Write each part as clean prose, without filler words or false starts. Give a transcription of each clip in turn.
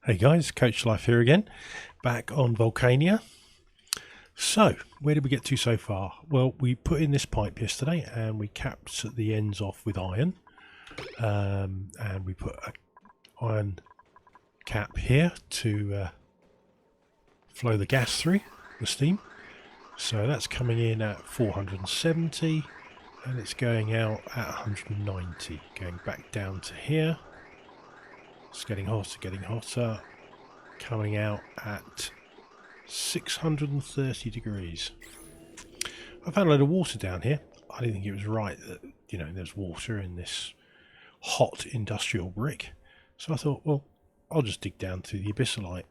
Hey guys, Coach Life here again, back on Volcanea. So, where did we get to so far? Well, we put in this pipe yesterday and we capped the ends off with iron. And we put an iron cap here to flow the gas through, the steam. So that's coming in at 470 and it's going out at 190, going back down to here. It's getting hotter, coming out at 630 degrees. I found a load of water down here. I didn't think it was right that, there's water in this hot industrial brick. So I thought, well, I'll just dig down to the abyssalite,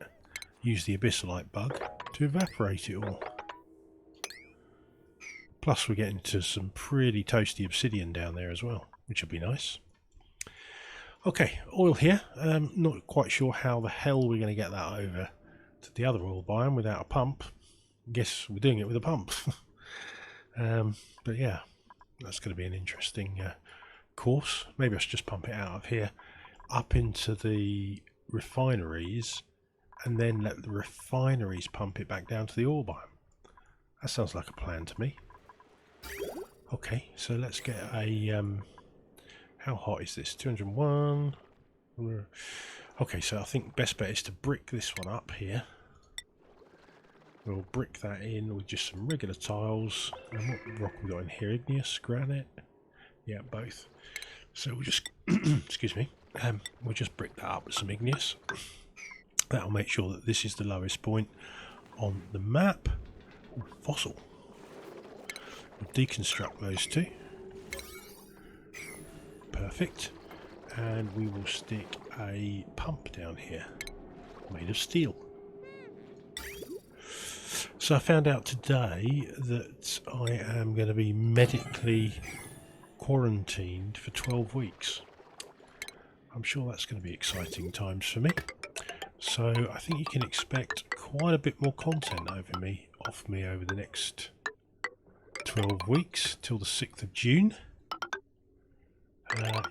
use the abyssalite bug to evaporate it all. Plus we're getting to some pretty toasty obsidian down there as well, which will be nice. Okay, oil here. Not quite sure how the hell we're going to get that over to the other oil biome without a pump. Guess we're doing it with a pump. But yeah, that's going to be an interesting course. Maybe I should just pump it out of here up into the refineries and then let the refineries pump it back down to the oil biome. That sounds like a plan to me. Okay, so let's get a... how hot is this? 201. Okay, so I think best bet is to brick this one up here. We'll brick that in with just some regular tiles. And what rock we got in here? Igneous, granite? Yeah, both. So we'll just, excuse me, we'll just brick that up with some igneous. That'll make sure that this is the lowest point on the map. Ooh, fossil. We'll deconstruct those two. Perfect. And we will stick a pump down here made of steel. So I found out today that I am going to be medically quarantined for 12 weeks. I'm sure that's going to be exciting times for me. So I think you can expect quite a bit more content off me over the next 12 weeks till the 6th of June.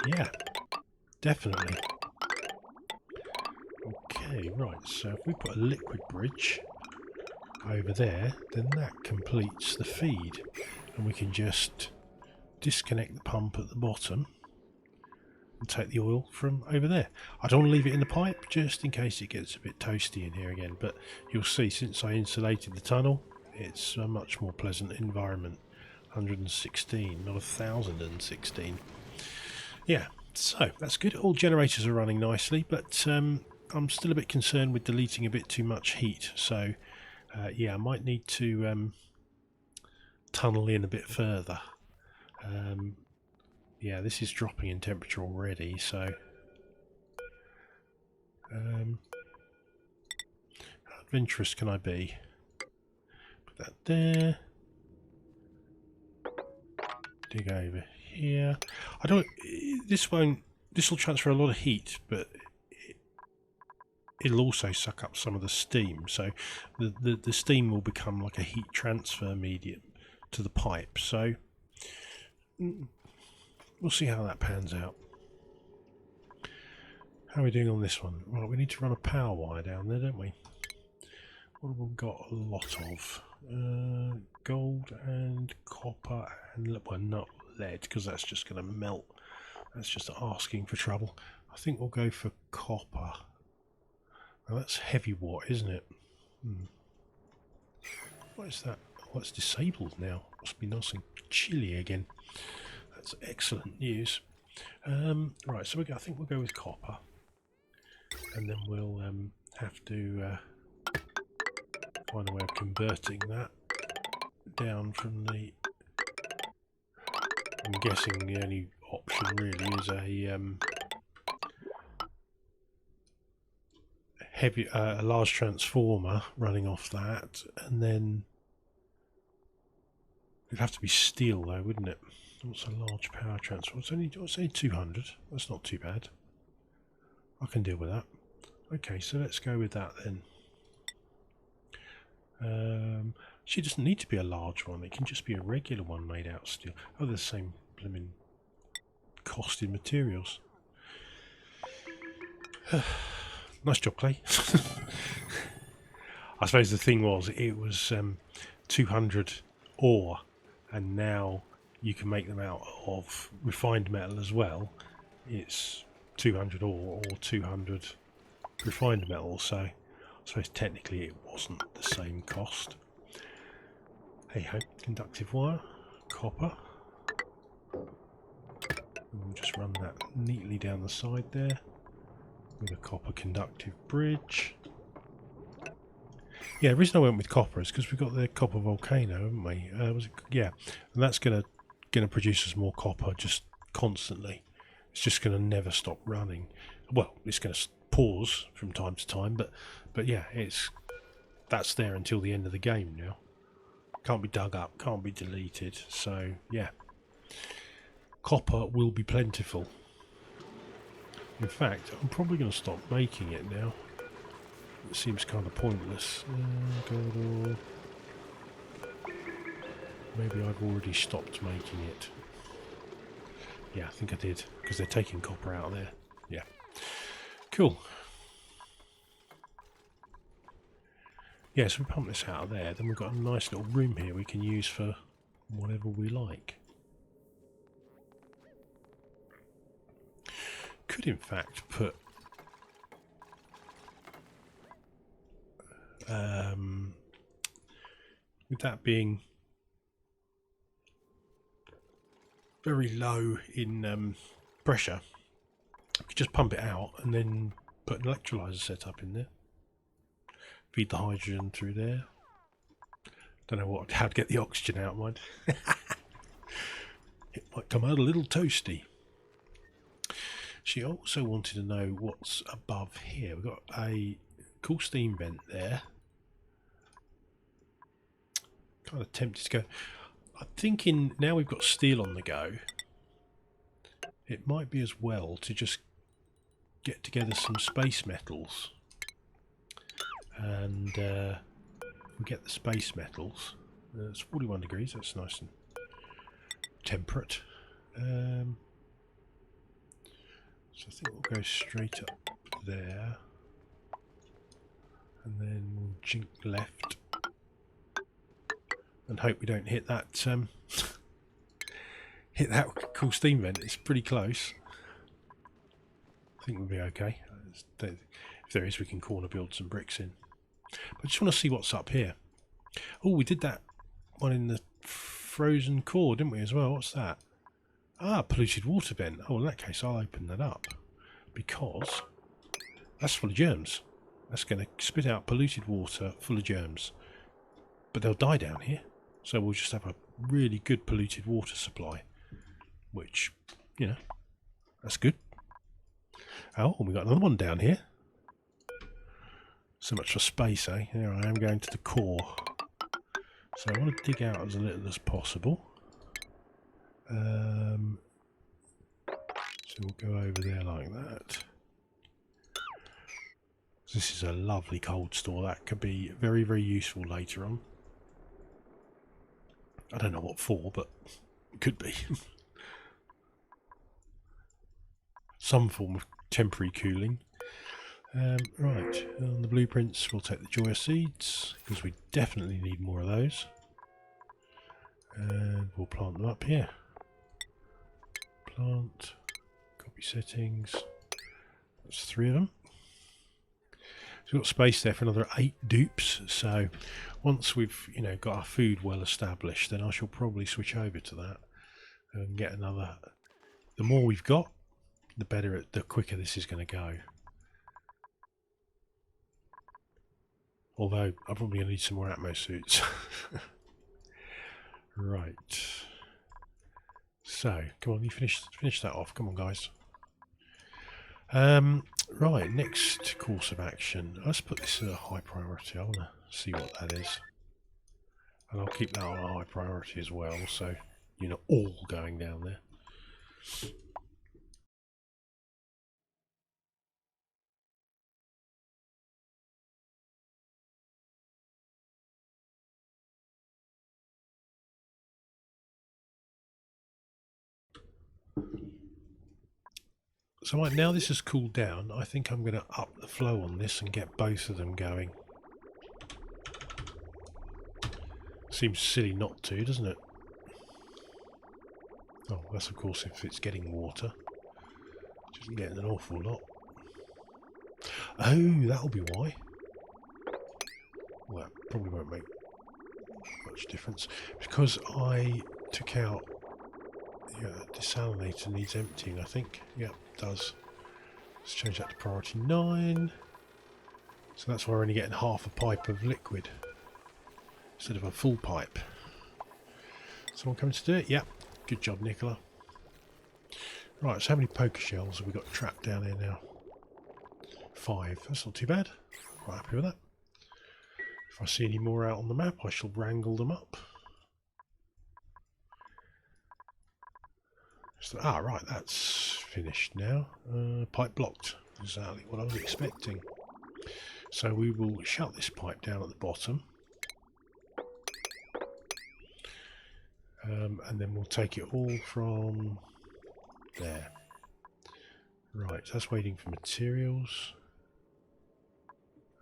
Yeah, definitely. Okay, right, so if we put a liquid bridge over there, then that completes the feed. And we can just disconnect the pump at the bottom and take the oil from over there. I don't want to leave it in the pipe just in case it gets a bit toasty in here again, but you'll see since I insulated the tunnel, it's a much more pleasant environment. 116, not 1016. Yeah, so that's good. All generators are running nicely, but I'm still a bit concerned with deleting a bit too much heat. So, yeah, I might need to tunnel in a bit further. Yeah, this is dropping in temperature already, so... how adventurous can I be? Put that there. Dig over here. I don't... This will transfer a lot of heat, but it'll also suck up some of the steam. So the steam will become like a heat transfer medium to the pipe. So we'll see how that pans out. How are we doing on this one? Well, we need to run a power wire down there, don't we? What have we got a lot of? Gold and copper and, well, not lead, because that's just going to melt. That's just asking for trouble. I think we'll go for copper. Now that's heavy watt, isn't it? What is that? Oh, it's disabled now. Must be nice and chilly again. That's excellent news. Right, so I think we'll go with copper, and then we'll have to find a way of converting that down from the... I'm guessing the only option really is a large transformer running off that, and then it'd have to be steel though, wouldn't it? What's a large power transformer? It's only 200. That's not too bad. I can deal with that. Okay, so let's go with that then. She doesn't need to be a large one. It can just be a regular one made out of steel. Oh, they're the same blooming cost in materials. Nice job, Clay. I suppose the thing was, it was 200 ore, and now you can make them out of refined metal as well. It's 200 ore or 200 refined metal, so I suppose technically it wasn't the same cost. Hey ho, conductive wire, copper. And we'll just run that neatly down the side there with a copper conductive bridge. Yeah, the reason I went with copper is because we've got the copper volcano, haven't we? Yeah, and that's gonna produce us more copper just constantly. It's just gonna never stop running. Well, it's gonna pause from time to time, but yeah, that's there until the end of the game now. Can't be dug up, can't be deleted. So yeah, copper will be plentiful. In fact, I'm probably going to stop making it now. It seems kind of pointless. Maybe I've already stopped making it. Yeah, I think I did, because they're taking copper out of there. Yeah. Cool. Yeah, so we pump this out of there, then we've got a nice little room here we can use for whatever we like. Could in fact put with that being very low in pressure, we could just pump it out and then put an electrolyzer setup in there. Feed the hydrogen through there. Don't know how to get the oxygen out, mind. It might come out a little toasty. She also wanted to know what's above here. We've got a cool steam vent there. Kind of tempted to go. I'm thinking now we've got steel on the go, it might be as well to just get together some space metals. And we get the space metals. It's 41 degrees, that's nice and temperate. So I think we'll go straight up there. And then we'll jink left. And hope we don't hit that hit that cool steam vent. It's pretty close. I think we'll be okay. If there is, we can corner build some bricks in. But I just want to see what's up here. Oh, we did that one in the frozen core, didn't we, as well? What's that? Ah, polluted water vent. Oh, in that case, I'll open that up. Because that's full of germs. That's going to spit out polluted water full of germs. But they'll die down here. So we'll just have a really good polluted water supply. Which, you know, that's good. Oh, we got another one down here. So much for space, eh? Here I am going to the core. So I want to dig out as little as possible. So we'll go over there like that. This is a lovely cold store. That could be very, very useful later on. I don't know what for, but it could be. Some form of temporary cooling. Right, on the blueprints we'll take the joya seeds, because we definitely need more of those. And we'll plant them up here. Plant, copy settings, that's 3 of them. So we've got space there for another 8 dupes, so once we've got our food well established, then I shall probably switch over to that and get another. The more we've got, the better, the quicker this is going to go. Although I'm probably going to need some more Atmo suits. Right. So, come on, you finish that off. Come on, guys. Right, next course of action. Let's put this at a high priority. I want to see what that is. And I'll keep that on a high priority as well, so you're not all going down there. So right now this has cooled down, I think I'm going to up the flow on this and get both of them going. Seems silly not to, doesn't it? Oh, that's of course if it's getting water. Which isn't getting an awful lot. Oh, that'll be why. Well, that probably won't make much difference. Because I took out... Yeah, desalinator needs emptying, I think. Yeah, it does. Let's change that to priority 9. So that's why we're only getting half a pipe of liquid instead of a full pipe. Someone coming to do it? Yeah. Good job, Nicola. Right, so how many poker shells have we got trapped down here now? 5. That's not too bad. Quite happy with that. If I see any more out on the map, I shall wrangle them up. So, right, that's finished now. Pipe blocked. Exactly what I was expecting. So we will shut this pipe down at the bottom. And then we'll take it all from there. Right, so that's waiting for materials.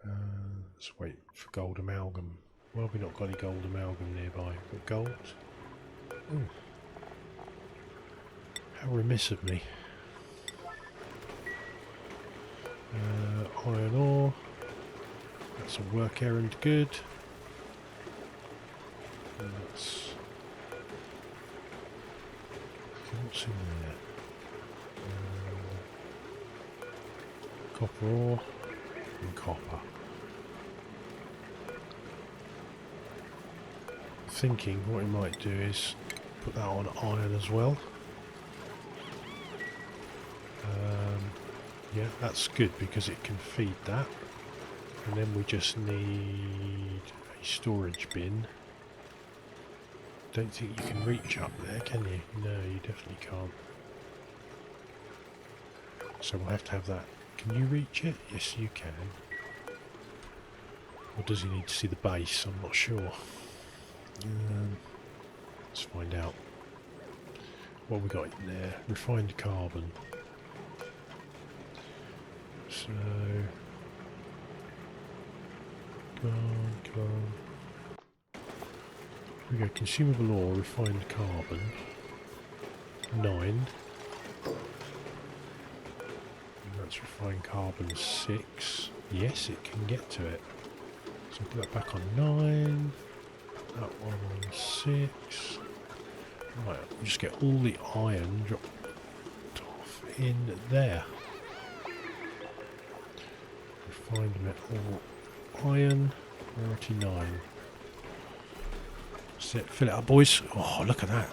Let's wait for gold amalgam. Well, we've not got any gold amalgam nearby. But gold. Ooh. How remiss of me. Iron ore. That's a work errand good. And that's... what's in there? Copper ore and copper. Thinking what we might do is put that on iron as well. Yeah, that's good because it can feed that. And then we just need a storage bin. Don't think you can reach up there, can you? No, you definitely can't. So we'll have to have that. Can you reach it? Yes, you can. Or does he need to see the base? I'm not sure. Let's find out. What have we got in there? Refined carbon. So... come on, come on. Here we go, consumable ore, refined carbon. 9. And that's refined carbon 6. Yes, it can get to it. So put that back on 9. That one on 6. Right, we'll just get all the iron dropped off in there. Refined metal iron, priority 9. That's it, fill it up, boys. Oh, look at that.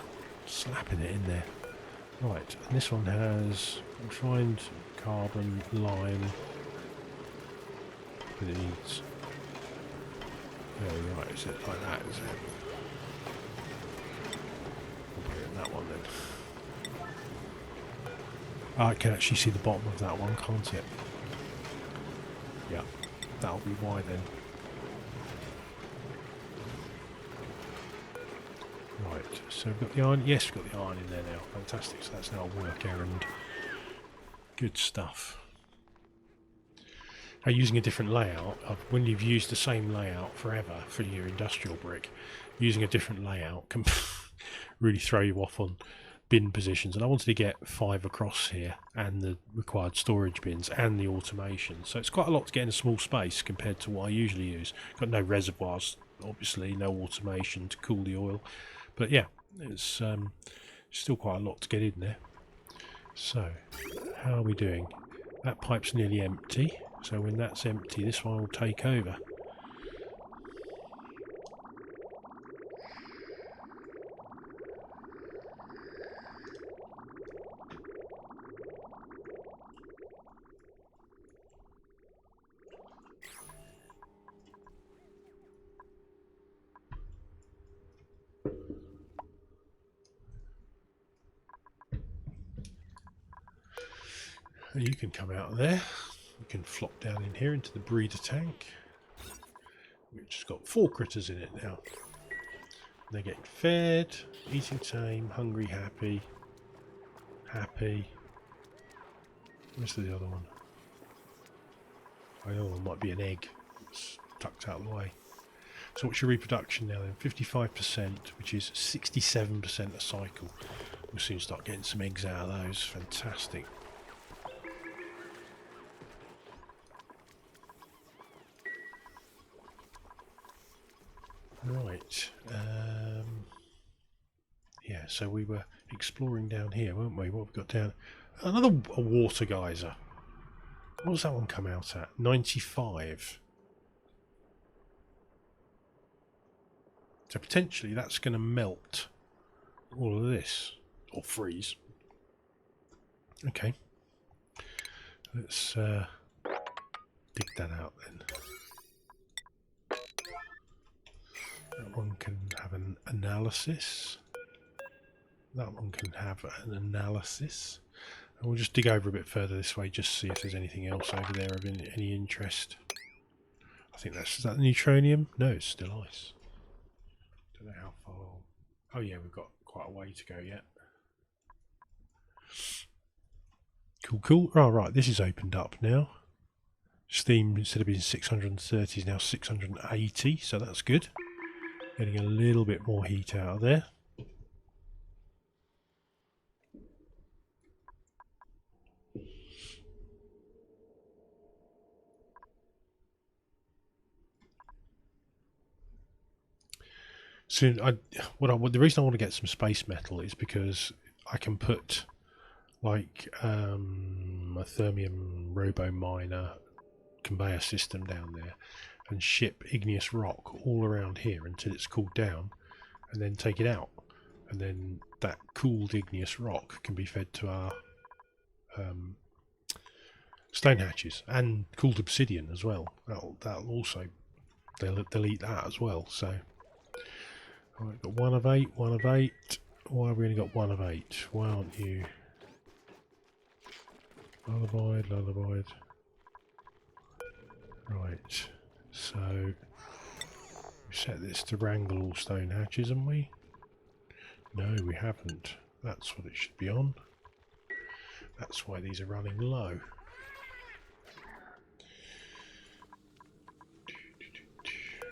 Slapping it in there. Right, and this one has refined carbon, lime. But it needs... oh, right, is it like that, is it? We'll put it in that one then. I can actually see the bottom of that one, can't it? Yeah, that'll be why then. Right, so we've got the iron. Yes, we've got the iron in there now. Fantastic, so that's now a work errand. Good stuff. Now, using a different layout, when you've used the same layout forever for your industrial brick, using a different layout can really throw you off on bin positions. And I wanted to get 5 across here and the required storage bins and the automation. So it's quite a lot to get in a small space compared to what I usually use. Got no reservoirs, obviously, no automation to cool the oil. But yeah, it's still quite a lot to get in there. So, how are we doing? That pipe's nearly empty. So when that's empty, this one will take over. And you can come out of there. You can flop down in here into the breeder tank, which has got 4 critters in it now. They're getting fed, eating tame, hungry, happy, happy. Where's the other one? Oh, the other one might be an egg. It's tucked out of the way. So what's your reproduction now then? 55%, which is 67% a cycle. We'll soon start getting some eggs out of those. Fantastic. Right. Yeah, so we were exploring down here, weren't we? What have we got down? Another water geyser. What does that one come out at? 95. So potentially that's going to melt all of this. Or freeze. Okay. Let's dig that out then. That one can have an analysis. That one can have an analysis. And we'll just dig over a bit further this way just to see if there's anything else over there of any interest. I think is that the neutronium? No, it's still ice. Don't know how far. Oh yeah, we've got quite a way to go yet. Cool, cool. Oh, right, this is opened up now. Steam, instead of being 630, is now 680, so that's good. Getting a little bit more heat out of there. So the reason I want to get some space metal is because I can put like a thermium robo miner conveyor system down there and ship igneous rock all around here until it's cooled down, and then take it out, and then that cooled igneous rock can be fed to our stone hatches, and cooled obsidian as well. That'll also they'll eat that as well. So we've got 1 of 8, 1 of 8. Why have we only got 1 of 8? Why aren't you? Lullaby. Right, so we set this to wrangle all stone hatches, haven't we? No, we haven't. That's what it should be on. That's why these are running low.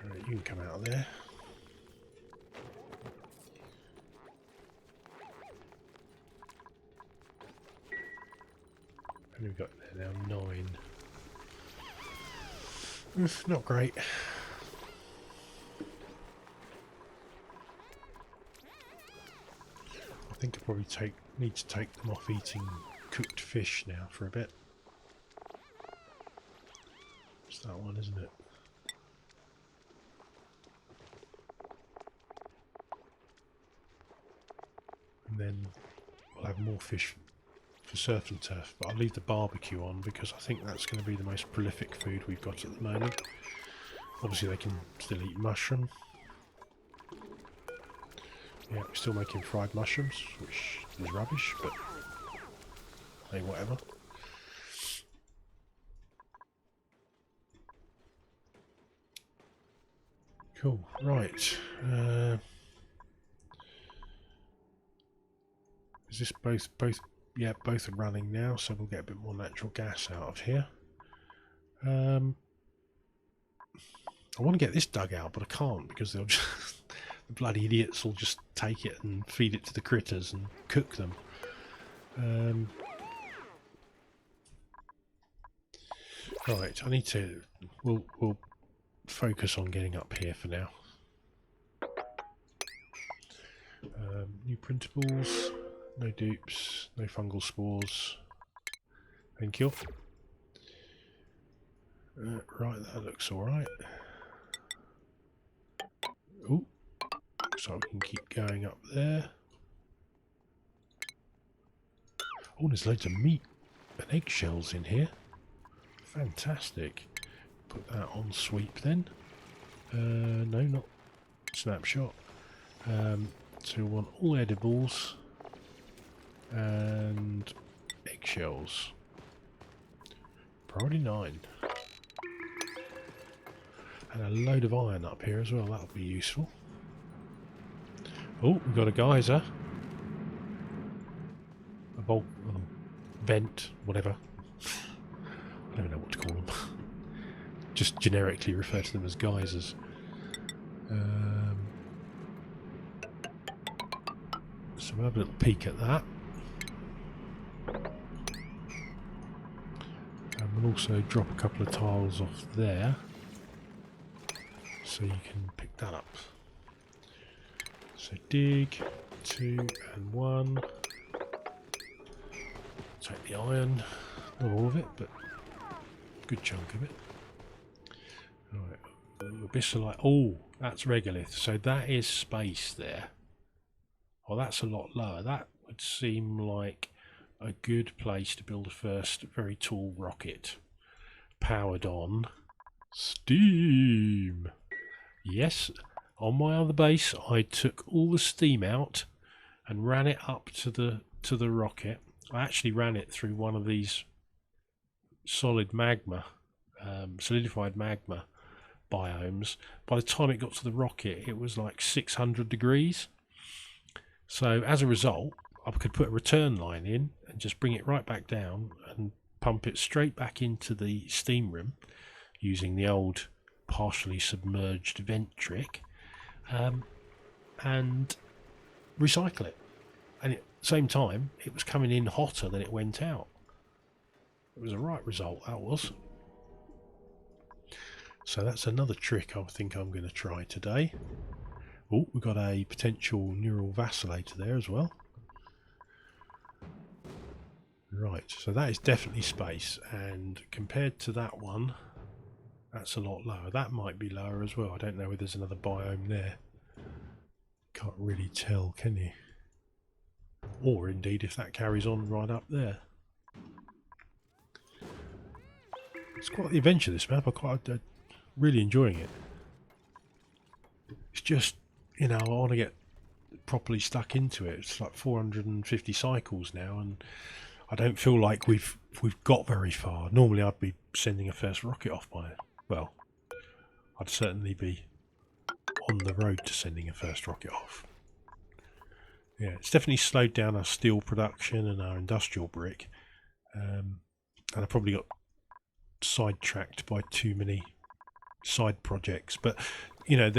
Right, you can come out of there. And we've got there now 9. Not great. I think I probably need to take them off eating cooked fish now for a bit. It's that one, isn't it? And then we'll have more fish for surf and turf, but I'll leave the barbecue on because I think that's going to be the most prolific food we've got at the moment. Obviously they can still eat mushroom. Yeah, we're still making fried mushrooms, which is rubbish, but hey, whatever. Cool, right. Is this both? Yeah, both are running now, so we'll get a bit more natural gas out of here. I want to get this dug out, but I can't because they'll just the bloody idiots will just take it and feed it to the critters and cook them. Right, I need to. We'll focus on getting up here for now. New printables. No dupes, no fungal spores. Thank you. Right, that looks alright. Ooh, so we can keep going up there. Oh, there's loads of meat and eggshells in here. Fantastic. Put that on sweep then. No, not snapshot. So we want all edibles. And eggshells. Priority 9. And a load of iron up here as well, that'll be useful. Oh, we've got a geyser. A vent, whatever. just generically refer to them as geysers. So we'll have a little peek at that. And we'll also drop a couple of tiles off there, so you can pick that up. So dig, 2 and 1. Take the iron, not all of it, but a good chunk of it. Alright, Abyssalite. Oh, that's regolith. So that is space there. Oh, that's a lot lower. That would seem like a good place to build a first very tall rocket. Powered on steam. Yes, on my other base I took all the steam out and ran it up to the rocket. I actually ran it through one of these solid magma, solidified magma biomes. By the time it got to the rocket, it was like 600 degrees. So as a result, I could put a return line in and just bring it right back down and pump it straight back into the steam room using the old partially submerged vent trick, and recycle it. And at the same time, it was coming in hotter than it went out. It was a right result, that was. So that's another trick I think I'm going to try today. Oh, we've got a potential neural vacillator there as well. Right, so that is definitely space, and compared to that one, that's a lot lower. That might be lower as well. I don't know if there's another biome there. Can't really tell, can you? Or indeed if that carries on right up there. It's quite the adventure, this map. I'm really enjoying it. It's just, you know, I want to get properly stuck into it. It's like 450 cycles now, and I don't feel like we've got very far. Normally I'd be sending a first rocket off by it. Well, I'd certainly be on the road to sending a first rocket off. Yeah, it's definitely slowed down our steel production and our industrial brick, and I probably got sidetracked by too many side projects. But you know,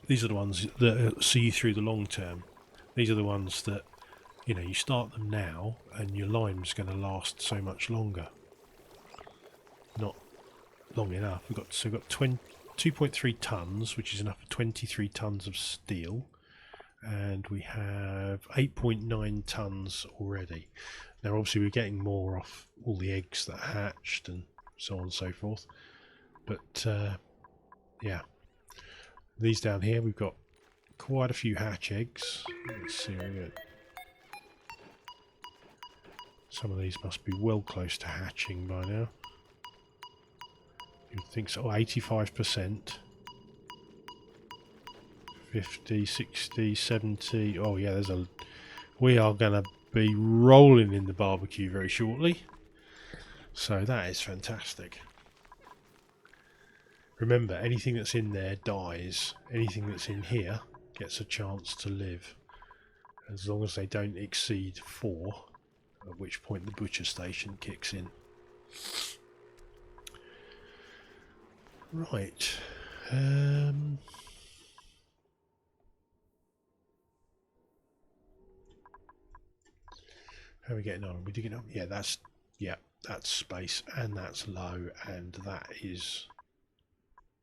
these are the ones that see you through the long term. These are the ones that, you know, you start them now and your lime's going to last so much longer. Not long enough. We've got 2.3 tons, which is enough for 23 tons of steel, and we have 8.9 tons already. Now obviously we're getting more off all the eggs that hatched and so on and so forth, but yeah, these down here we've got quite a few hatch eggs. Let's see, some of these must be well close to hatching by now. You'd think so. 85%, 50, 60, 70. Oh yeah, we are going to be rolling in the barbecue very shortly. So that is fantastic. Remember, anything that's in there dies. Anything that's in here gets a chance to live, as long as they don't exceed 4, at which point the butcher station kicks in. Right. How are we getting on? Are we digging up? Yeah, that's space, and that's low, and that is,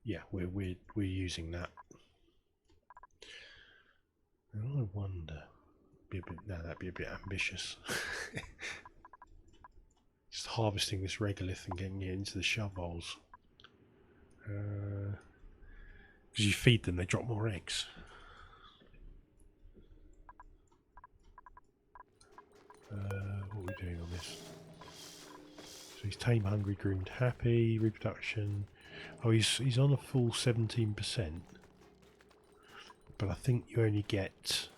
yeah, we're using that. And I wonder, that'd be a bit ambitious. Just harvesting this regolith and getting it into the shovels. Because you feed them, they drop more eggs. What are we doing on this? So he's tame, hungry, groomed, happy, reproduction. Oh, he's on a full 17%. But I think you only get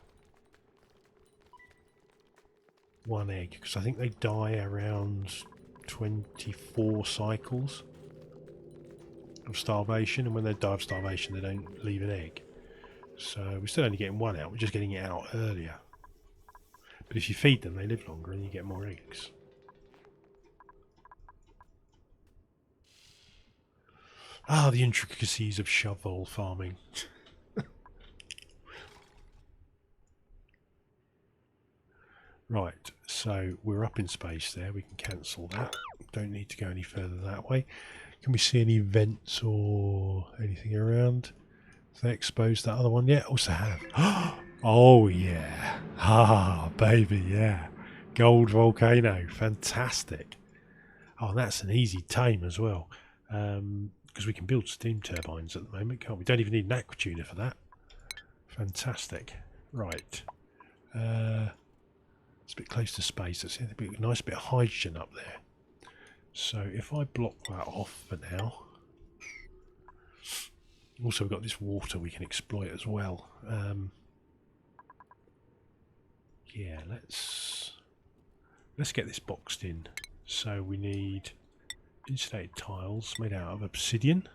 1 egg, because I think they die around 24 cycles of starvation, and when they die of starvation they don't leave an egg. So we're still only getting 1 out, we're just getting it out earlier. But if you feed them, they live longer and you get more eggs. Ah, the intricacies of shovel farming. Right, so we're up in space there. We can cancel that. Don't need to go any further that way. Can we see any vents or anything around? Have they exposed that other one yet? Also have. Oh yeah. Ah, baby, yeah. Gold volcano. Fantastic. Oh, that's an easy tame as well. Because we can build steam turbines at the moment, can't we? Don't even need an aquatuner for that. Fantastic. Right. It's a bit close to space. That's a nice bit of hydrogen up there. So if I block that off for now. Also, we've got this water we can exploit as well. Yeah, let's get this boxed in. So we need insulated tiles made out of obsidian.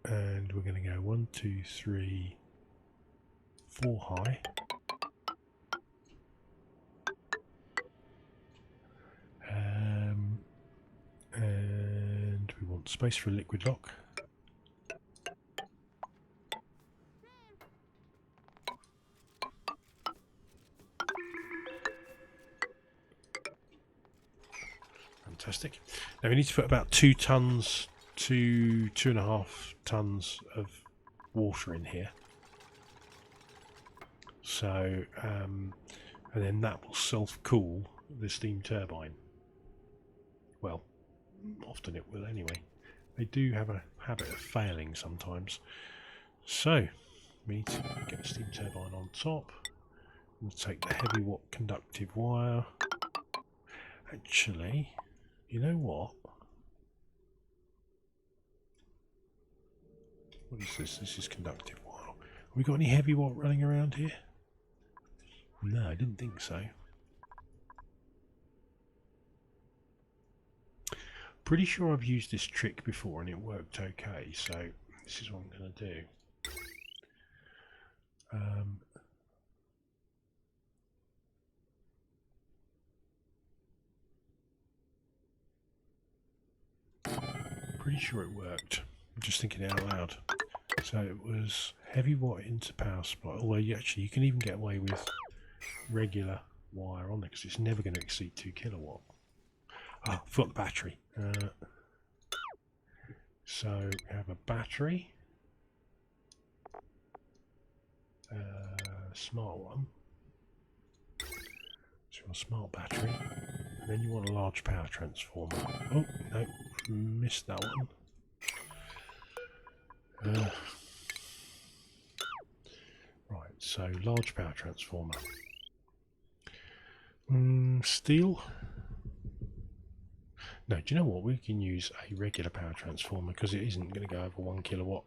And we're going to go 1, 2, 3, 4 high. And we want space for a liquid lock. Fantastic. Now we need to put about 2 tons to 2.5 tons of water in here. So, and then that will self-cool the steam turbine. Well, often it will anyway. They do have a habit of failing sometimes. So, we need to get a steam turbine on top. We'll take the heavy watt conductive wire. Actually, you know what? What is this? This is conductive wire. Have we got any heavy watt running around here? No, I didn't think so. Pretty sure I've used this trick before and it worked okay, so this is what I'm going to do. Pretty sure it worked. I'm just thinking out loud. So it was heavy watt into power supply, although you can even get away with regular wire on there because it's never going to exceed 2 kilowatt. Ah, forgot the battery. So we have a battery, smart one. So you want a smart battery, and then you want a large power transformer. Oh no, missed that one. Right, so large power transformer. Steel. No, do you know what? We can use a regular power transformer because it isn't going to go over 1 kilowatt.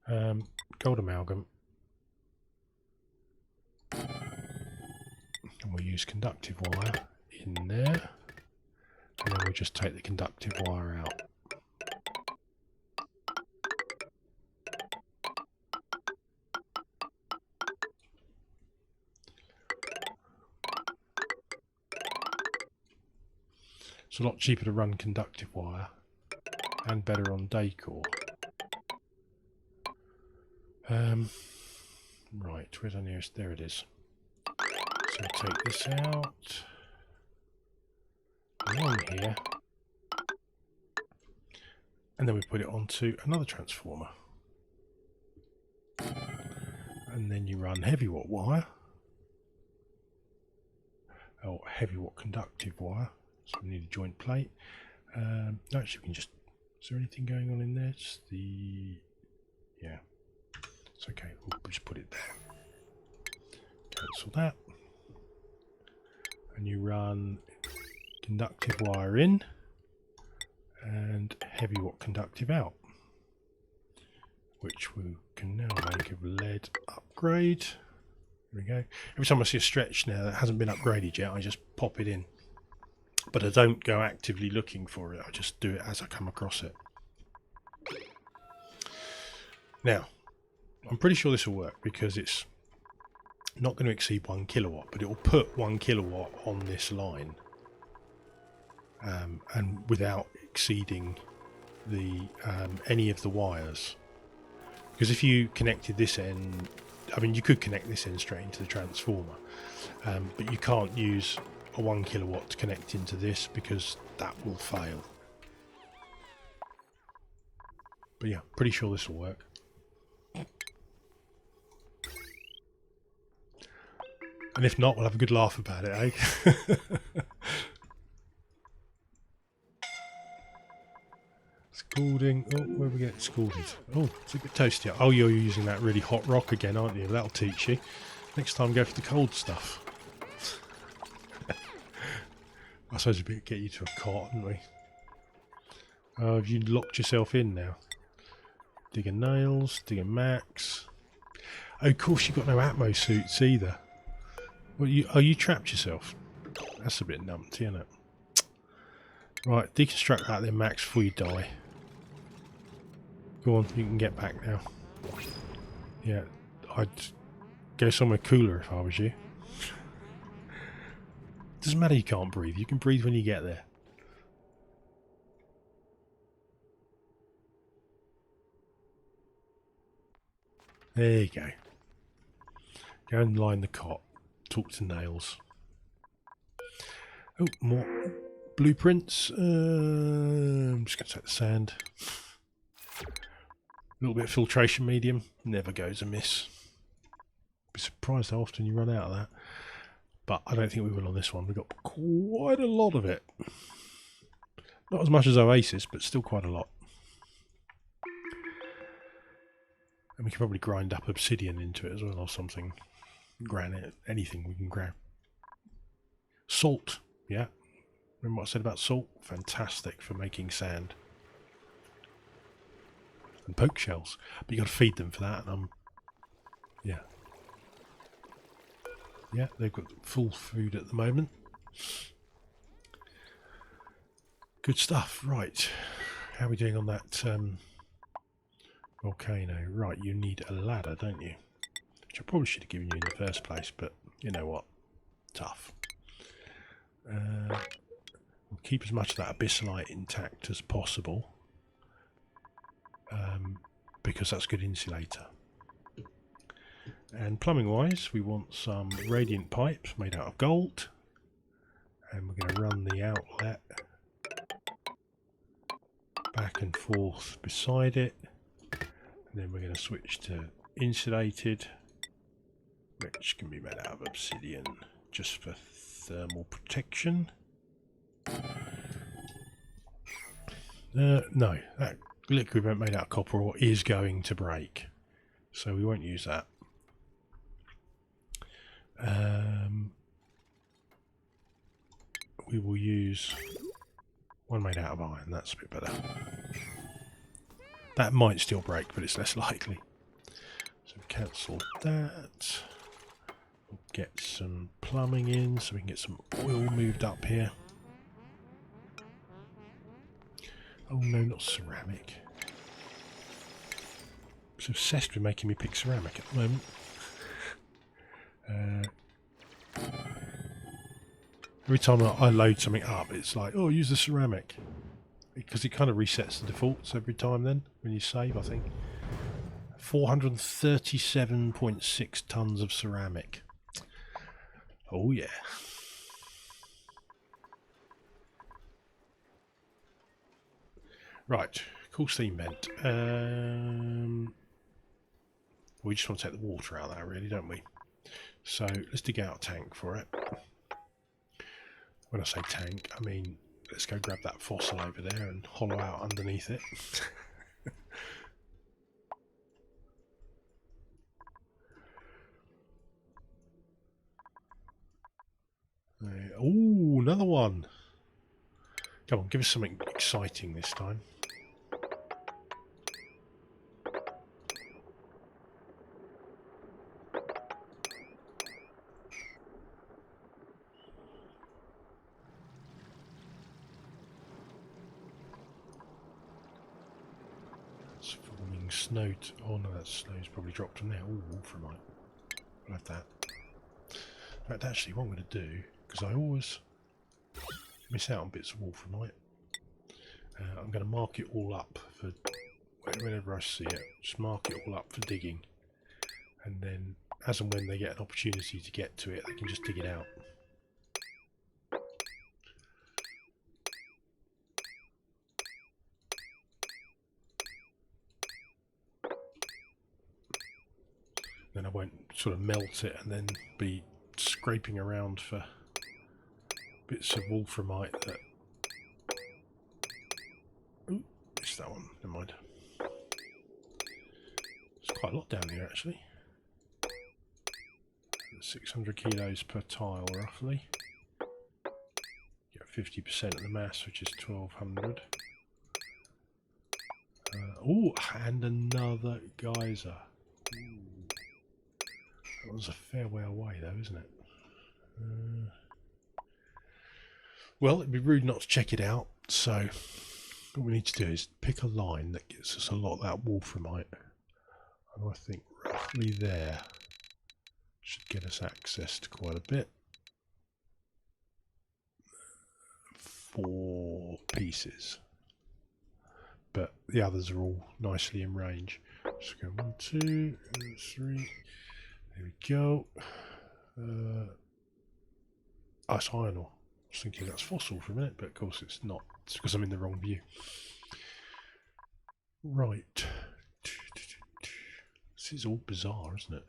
Gold amalgam. And we'll use conductive wire in there. And then we'll just take the conductive wire out. It's a lot cheaper to run conductive wire and better on decor. Right, where's our nearest? There it is. So we'll take this out along here, and then we put it onto another transformer. And then you run heavy watt wire, or heavy watt conductive wire. So we need a joint plate. Actually, we can just. Is there anything going on in there? It's the. Yeah. It's okay. We'll just put it there. Cancel that. And you run conductive wire in and heavy watt conductive out, which we can now make a lead upgrade. There we go. Every time I see a stretch now that hasn't been upgraded yet, I just pop it in. But I don't go actively looking for it, I just do it as I come across it. Now, I'm pretty sure this will work because it's not going to exceed 1 kilowatt, but it will put 1 kilowatt on this line. and without exceeding the any of the wires. Because if you connected this end, I mean, you could connect this end straight into the transformer, but you can't use a 1 kilowatt to connect into this because that will fail. But yeah, pretty sure this will work. And if not, we'll have a good laugh about it, eh? Scalding. Oh, where we get scalded? Oh, it's a bit toasty. Oh, you're using that really hot rock again, aren't you? That'll teach you. Next time, go for the cold stuff. I suppose we'd get you to a cot, hadn't we? Oh, have you locked yourself in now? Digging nails, digging max. Oh, of course, you've got no Atmo suits either. Well, you trapped yourself. That's a bit numpty, isn't it? Right, deconstruct that then, Max, before you die. Go on, you can get back now. Yeah, I'd go somewhere cooler if I was you. Doesn't matter you can't breathe. You can breathe when you get there. There you go. Go and line the cot. Talk to nails. Oh, more blueprints. I'm just going to take the sand. A little bit of filtration medium. Never goes amiss. Be surprised how often you run out of that. But I don't think we will on this one. We've got quite a lot of it. Not as much as Oasis, but still quite a lot. And we can probably grind up obsidian into it as well, or something. Granite, anything we can grab. Salt, yeah. Remember what I said about salt? Fantastic for making sand. And poke shells. But you got to feed them for that, and yeah. Yeah, they've got full food at the moment. Good stuff. Right. How are we doing on that volcano? Right, you need a ladder, don't you? Which I probably should have given you in the first place, but you know what? Tough. We'll keep as much of that abyssalite intact as possible, because that's good insulator. And plumbing wise, we want some radiant pipes made out of gold, and we're going to run the outlet back and forth beside it, and then we're going to switch to insulated, which can be made out of obsidian just for thermal protection. No, that liquid made out of copper ore is going to break, so we won't use that. We will use one made out of iron. That's a bit better. That might still break, but it's less likely. So cancel that. We'll get some plumbing in so we can get some oil moved up here. Oh no, not ceramic. I'm so obsessed with making me pick ceramic at the moment. Every time I load something up, it's like, oh, use the ceramic. Because it kind of resets the defaults every time then, when you save, I think. 437.6 tons of ceramic. Oh, yeah. Right, cool steam vent. We just want to take the water out of that, really, don't we? So let's dig out a tank for it. When I say tank, I mean let's go grab that fossil over there and hollow out underneath it. Oh, another one. Come on, give us something exciting this time. Snow. Oh no, that snow's probably dropped from there. Oh, wolframite. I'll have that. In fact, actually, what I'm going to do, because I always miss out on bits of wolframite. I'm going to mark it all up for whenever I see it. Just mark it all up for digging, and then as and when they get an opportunity to get to it, they can just dig it out. Then I won't sort of melt it and then be scraping around for bits of wolframite that... Ooh, missed that one, never mind. There's quite a lot down here actually. 600 kilos per tile roughly. Get 50% of the mass, which is 1200. Oh, and another geyser. Ooh. That was a fair way away though, isn't it? Well, it'd be rude not to check it out, so what we need to do is pick a line that gets us a lot of that wolframite. And I think roughly there should get us access to quite a bit. 4 pieces. But the others are all nicely in range. Just go 1, 2, 3. There we go. Oh, it's iron ore. I was thinking that's fossil for a minute, but of course it's not. It's because I'm in the wrong view. Right. This is all bizarre, isn't it?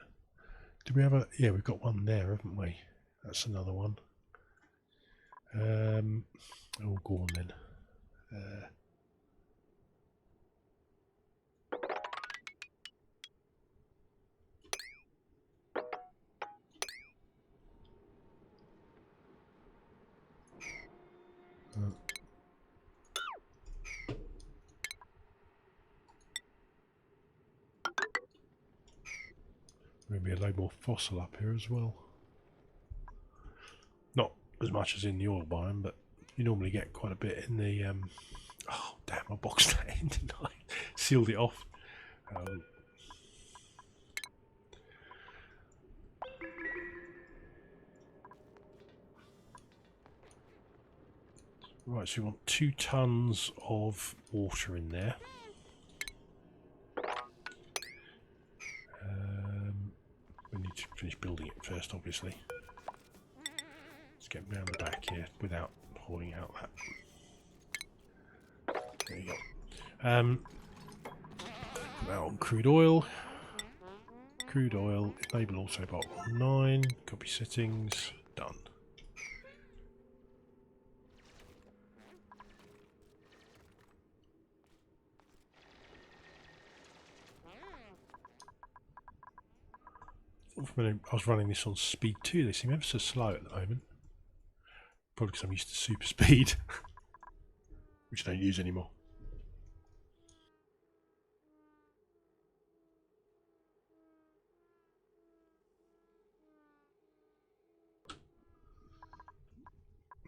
Do we have a... Yeah, we've got one there, haven't we? That's another one. Oh, go on then. Maybe a load more fossil up here as well. Not as much as in the oil biome, but you normally get quite a bit in the... Oh, damn, I boxed that in, didn't I? Sealed it off. Right, so we want 2 tons of water in there. We need to finish building it first, obviously. Let's get round the back here without hauling out that. There you go. Put that on crude oil. Crude oil, enable autobot 9, copy settings, done. I was running this on speed 2, they seem ever so slow at the moment. Probably because I'm used to super speed, which I don't use anymore.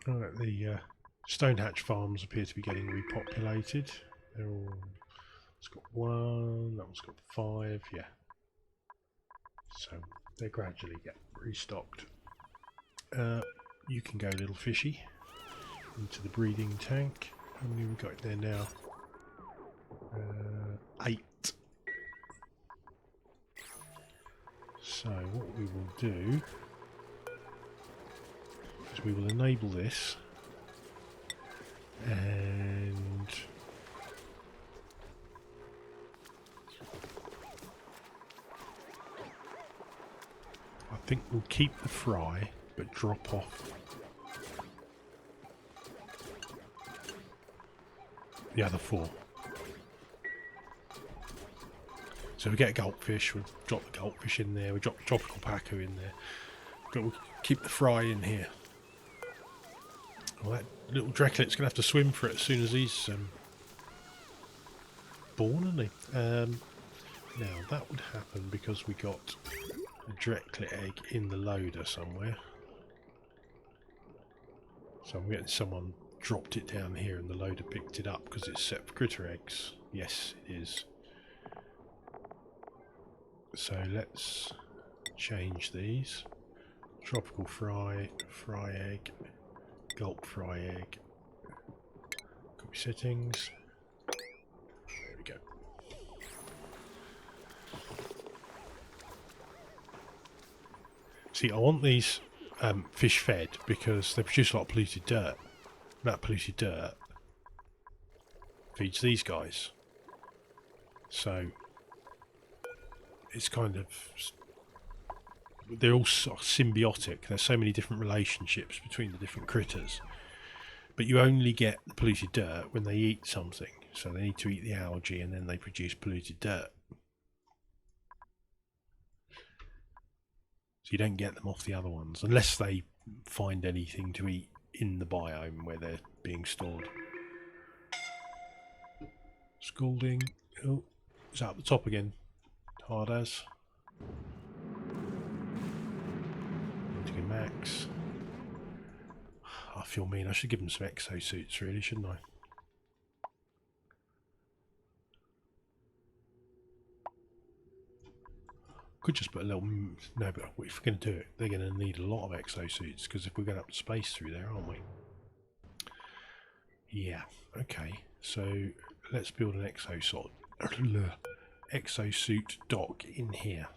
Right, the Stonehatch farms appear to be getting repopulated. They're all... It's got 1, that one's got 5, yeah. So they gradually get restocked. You can go, little fishy, into the breeding tank. How many have we got there now? 8. So what we will do is we will enable this, and I think we'll keep the fry but drop off the other 4. So we get a gulpfish, we'll drop the gulpfish in there, we drop the tropical pacu in there, but we'll keep the fry in here. Well, that little Drecklet's going to have to swim for it as soon as he's born, isn't he? Now, that would happen because we got a Drecklet egg in the loader somewhere. So I'm getting someone dropped it down here and the loader picked it up because it's set for critter eggs. Yes, it is. So let's change these. Tropical fry, fry egg, Gulp fry egg. Copy settings. There we go. See, I want these fish fed because they produce a lot of polluted dirt. And that polluted dirt feeds these guys. So it's kind of, they're all sort of symbiotic. There's so many different relationships between the different critters. But you only get the polluted dirt when they eat something. So they need to eat the algae and then they produce polluted dirt. So you don't get them off the other ones unless they find anything to eat in the biome where they're being stored. Scalding. Oh, it's out the top again. Hard as. Into max. I feel mean. I should give them some exosuits, really, shouldn't I? Could just put a little. No, but if we're going to do it, they're going to need a lot of exosuits because if we're going up to space through there, aren't we? Yeah. Okay. So let's build an exosuit dock in here.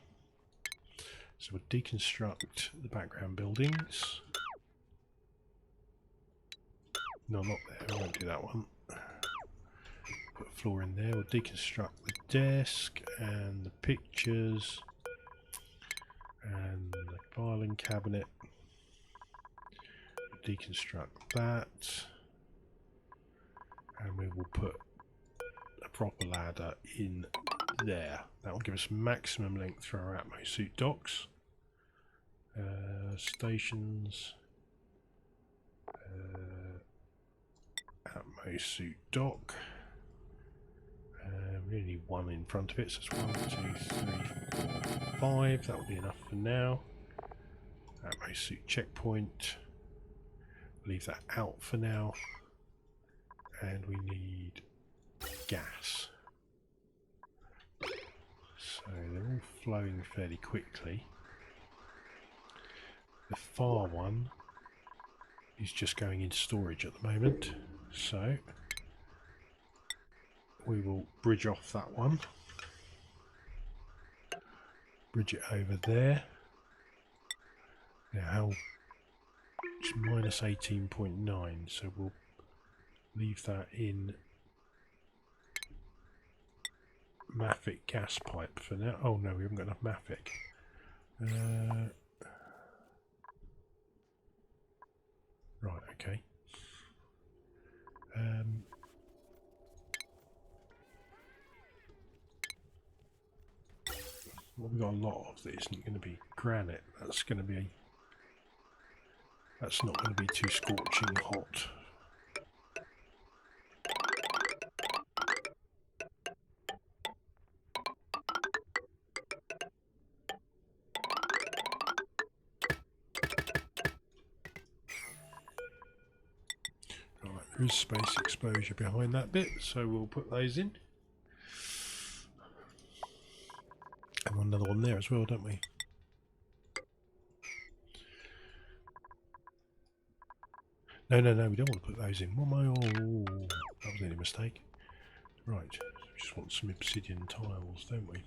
So we'll deconstruct the background buildings. No, not there. I won't do that one. Put a floor in there. We'll deconstruct the desk and the pictures and the filing cabinet. We'll deconstruct that, and we will put a proper ladder in there. That will give us maximum length for our atmosuit docks. Stations. Atmosuit dock. We only need one in front of it, so it's 1, 2, 3, 4, 5. That will be enough for now. Atmosuit checkpoint. Leave that out for now. And we need gas. So they're all flowing fairly quickly. The far one is just going into storage at the moment, so we will bridge off that one, bridge it over there. Now it's minus 18.9, so we'll leave that in Mafic gas pipe for now. Oh no, we haven't got enough Mafic. Right, okay. Well, we've got a lot of that isn't going to be granite. That's going to be. That's not going to be too scorching hot. There is space exposure behind that bit, so we'll put those in. And another one there as well, don't we? No, we don't want to put those in. What am I? Oh, that was any mistake. Right, we just want some obsidian tiles, don't we?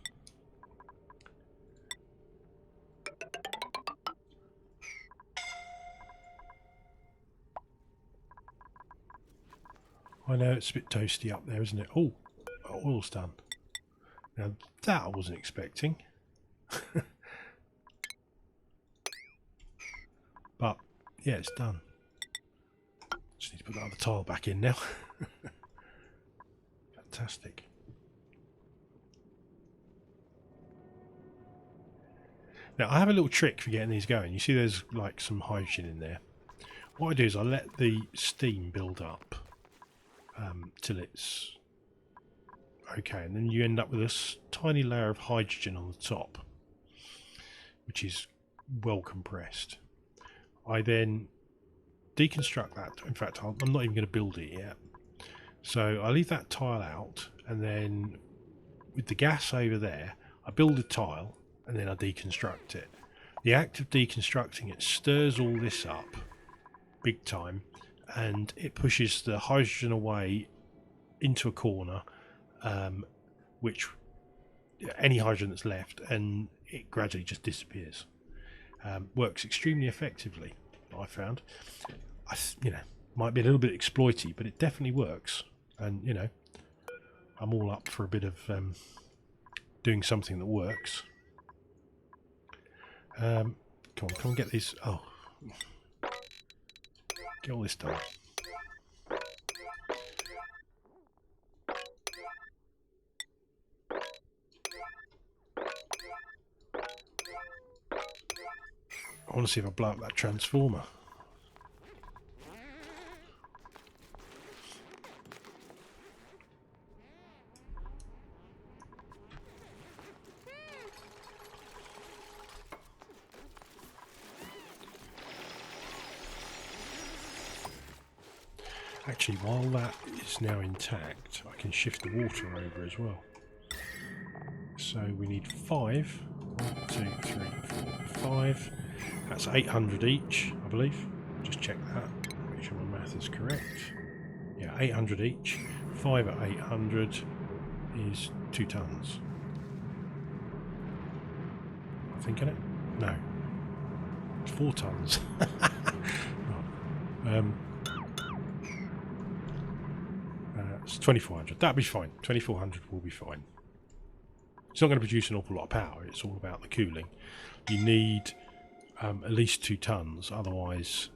I know it's a bit toasty up there, isn't it? Oh, oil's done. Now that I wasn't expecting. But yeah, it's done. Just need to put that other tile back in now. Fantastic. Now I have a little trick for getting these going. You see there's like some hydrogen in there. What I do is I let the steam build up till it's okay, and then you end up with a tiny layer of hydrogen on the top, which is well compressed. I then deconstruct that. In fact, I'm not even going to build it yet. So I leave that tile out, and then with the gas over there, I build a tile, and then I deconstruct it. The act of deconstructing it stirs all this up big time, and it pushes the hydrogen away into a corner, which any hydrogen that's left, and it gradually just disappears. Works extremely effectively, I found. Might be a little bit exploity, but it definitely works. And I'm all up for a bit of doing something that works. Come on, get these. Oh, get all this done. I want to see if I blow up that transformer. Actually, while that is now intact, I can shift the water over as well. So we need 5. 1, 2, 3, 4, 5. That's 800 each, I believe. Just check that. Make sure my math is correct. Yeah, 800 each. 5 at 800 is 2 tons. Am I thinking it? No. It's 4 tons. It's 2400. That'll be fine. 2400 will be fine. It's not going to produce an awful lot of power. It's all about the cooling. You need at least 2 tons, otherwise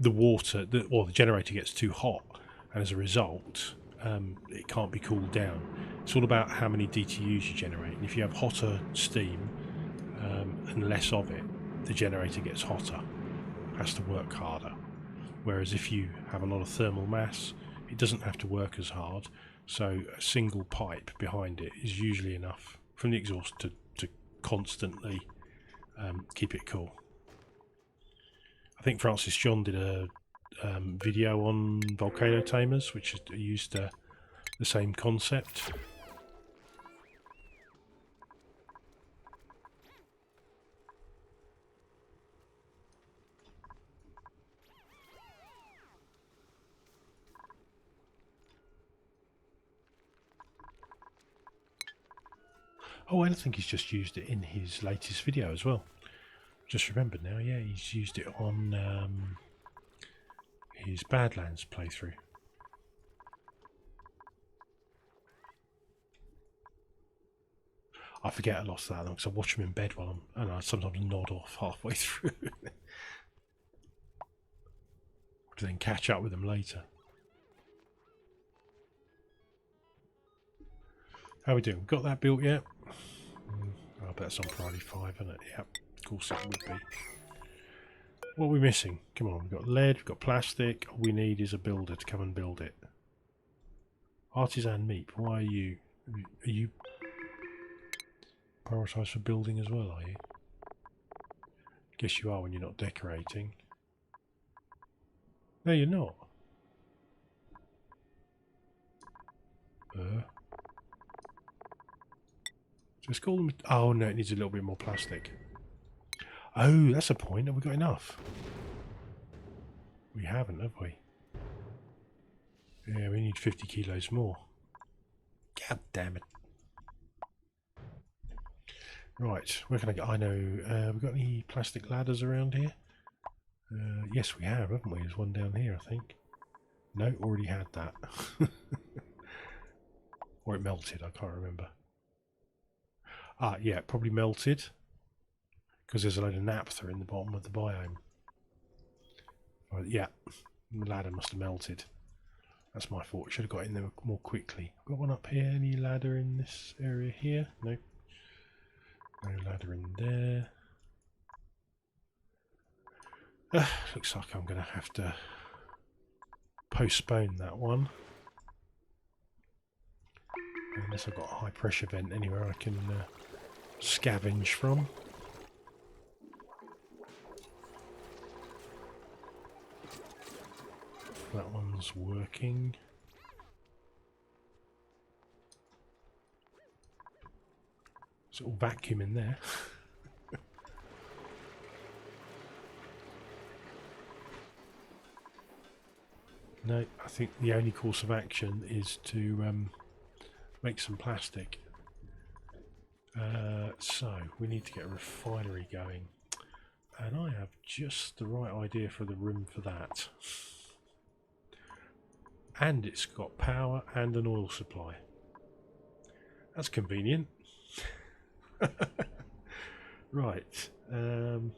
the water, the generator gets too hot, and as a result, it can't be cooled down. It's all about how many DTUs you generate. And if you have hotter steam and less of it, the generator gets hotter, has to work harder. Whereas if you have a lot of thermal mass, it doesn't have to work as hard. So a single pipe behind it is usually enough from the exhaust to constantly keep it cool. I think Francis John did a video on volcano tamers, which used the same concept. Oh, I think he's just used it in his latest video as well. Just remembered now, yeah, he's used it on his Badlands playthrough. I forget I lost that because I watch him in bed and I sometimes nod off halfway through. To then catch up with them later. How are we doing? Got that built yet? I bet it's on priority 5, isn't it? Yep, of course it would be. What are we missing? Come on, we've got lead, we've got plastic. All we need is a builder to come and build it. Artisan Meat, why are you prioritised for building as well, are you? Guess you are when you're not decorating. No, you're not. Just call them. Oh no, it needs a little bit more plastic. Oh, that's a point. Have we got enough? We haven't, have we? Yeah, we need 50 kilos more. God damn it. Right, where can I go? I know. We've got any plastic ladders around here? Yes, we have, haven't we? There's one down here, I think. No, already had that. Or it melted, I can't remember. Ah, yeah, it probably melted. Because there's a load of naphtha in the bottom of the biome. Yeah, the ladder must have melted. That's my fault. Should have got in there more quickly. Got one up here. Any ladder in this area here? No. No ladder in there. Looks like I'm going to have to postpone that one. Unless I've got a high pressure vent anywhere I can scavenge from. That one's working. It's all vacuum in there. No, I think the only course of action is to make some plastic. So we need to get a refinery going, and I have just the right idea for the room for that. And it's got power and an oil supply. That's convenient. Right. Okay,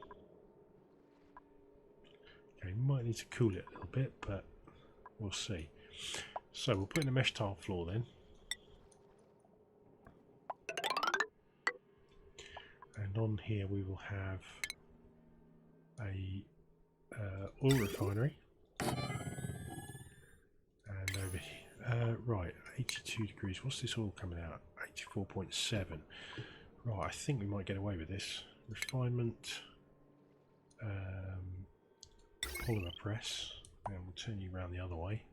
might need to cool it a little bit, but we'll see. So we'll put in a mesh tile floor then. And on here we will have a oil refinery. And over here, right, 82 degrees. What's this oil coming out? 84.7. Right, I think we might get away with this. Refinement, polymer press, and we'll turn you around the other way.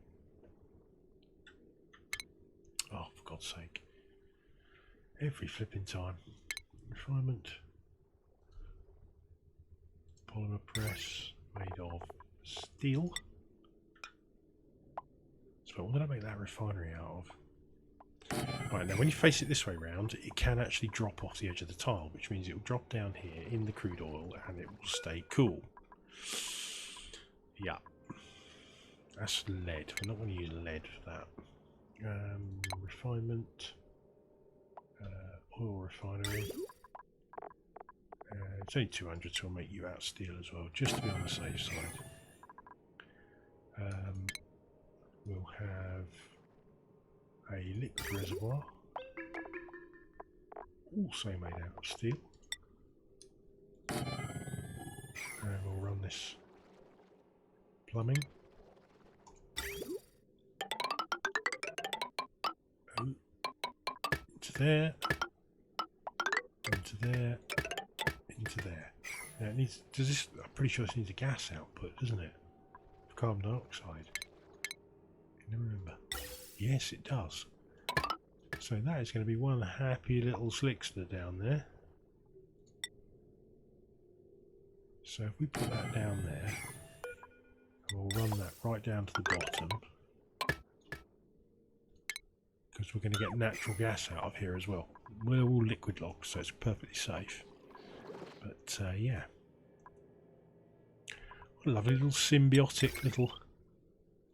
Oh, for God's sake. Every flipping time. Refinement, polymer press, made of steel. So what did I make that refinery out of? Right, now when you face it this way round, it can actually drop off the edge of the tile, which means it will drop down here in the crude oil and it will stay cool. Yeah. That's lead. We're not going to use lead for that. Refinement. Oil refinery. It's only 200, so we'll make you out steel as well, just to be on the safe side. We'll have a liquid reservoir, also made out of steel, and we'll run this plumbing. Into there, into there, into there. Now it needs, I'm pretty sure this needs a gas output, doesn't it? Carbon dioxide. I can never remember. Yes, it does. So that is going to be one happy little slickster down there. So if we put that down there, and we'll run that right down to the bottom, because we're going to get natural gas out of here as well. We're all liquid locked, so it's perfectly safe. But yeah. What a lovely little symbiotic little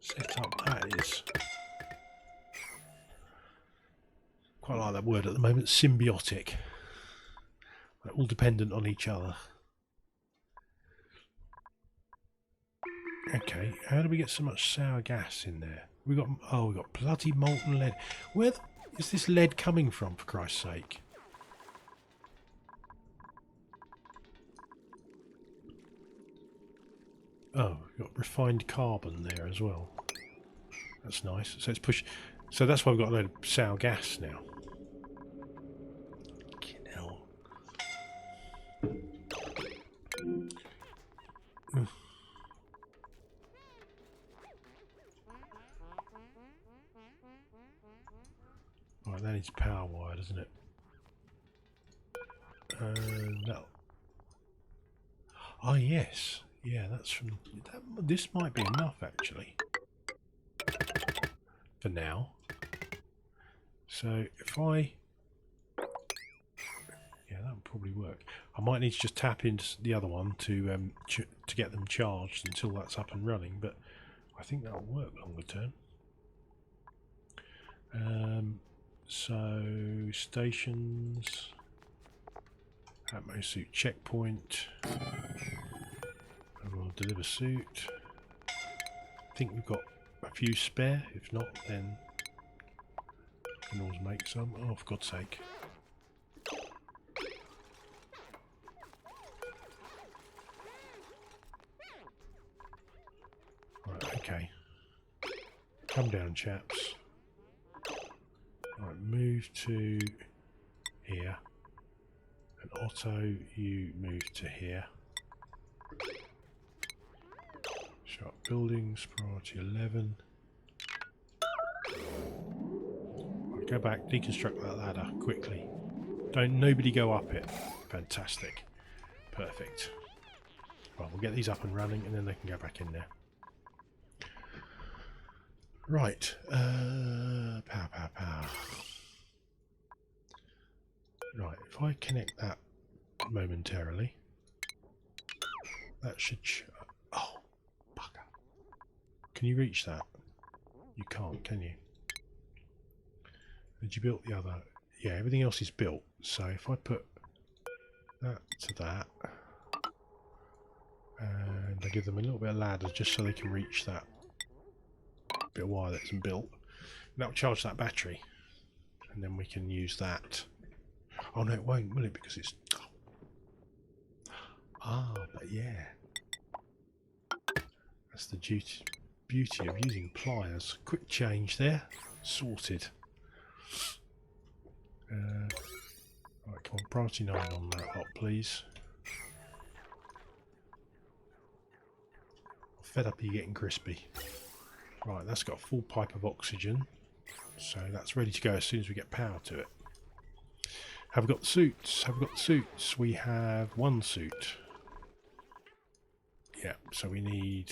setup that is. Quite like that word at the moment, symbiotic. They're all dependent on each other. Okay, how do we get so much sour gas in there? We got bloody molten lead. Where is this lead coming from, for Christ's sake? Oh, we've got refined carbon there as well. That's nice. So it's push. So that's why we've got a load of sour gas now. Fucking hell. Right, that needs power wire, doesn't it? No. Oh yes. Yeah, that's from... this might be enough, actually. For now. So, if I... yeah, that would probably work. I might need to just tap into the other one to get them charged until that's up and running, but I think that'll work longer term. So, stations... Atmo suit checkpoint... and we'll deliver suit. I think we've got a few spare. If not, then we can always make some. Oh, for God's sake. Right, okay. Come down, chaps. Right, move to here. And Otto, you move to here. Sharp buildings, priority 11. Right, go back, deconstruct that ladder quickly. Nobody go up it. Fantastic. Perfect. Right, we'll get these up and running and then they can go back in there. Right, power, power, power. Right, if I connect that momentarily, that should... oh, bugger. Can you reach that? You can't, can you? Did you build the other? Yeah, everything else is built. So if I put that to that, and I give them a little bit of ladder just so they can reach that bit of wire that isn't built, and that'll charge that battery, and then we can use that. Oh no, it won't, will it? Because it's... ah, but yeah, that's the beauty of using pliers. Quick change there, sorted. Right, come on, priority 9 on that lot, please. I'm fed up of you getting crispy. Right, that's got a full pipe of oxygen, so that's ready to go as soon as we get power to it. Have we got the suits? Have we got the suits? We have one suit. Yeah, so we need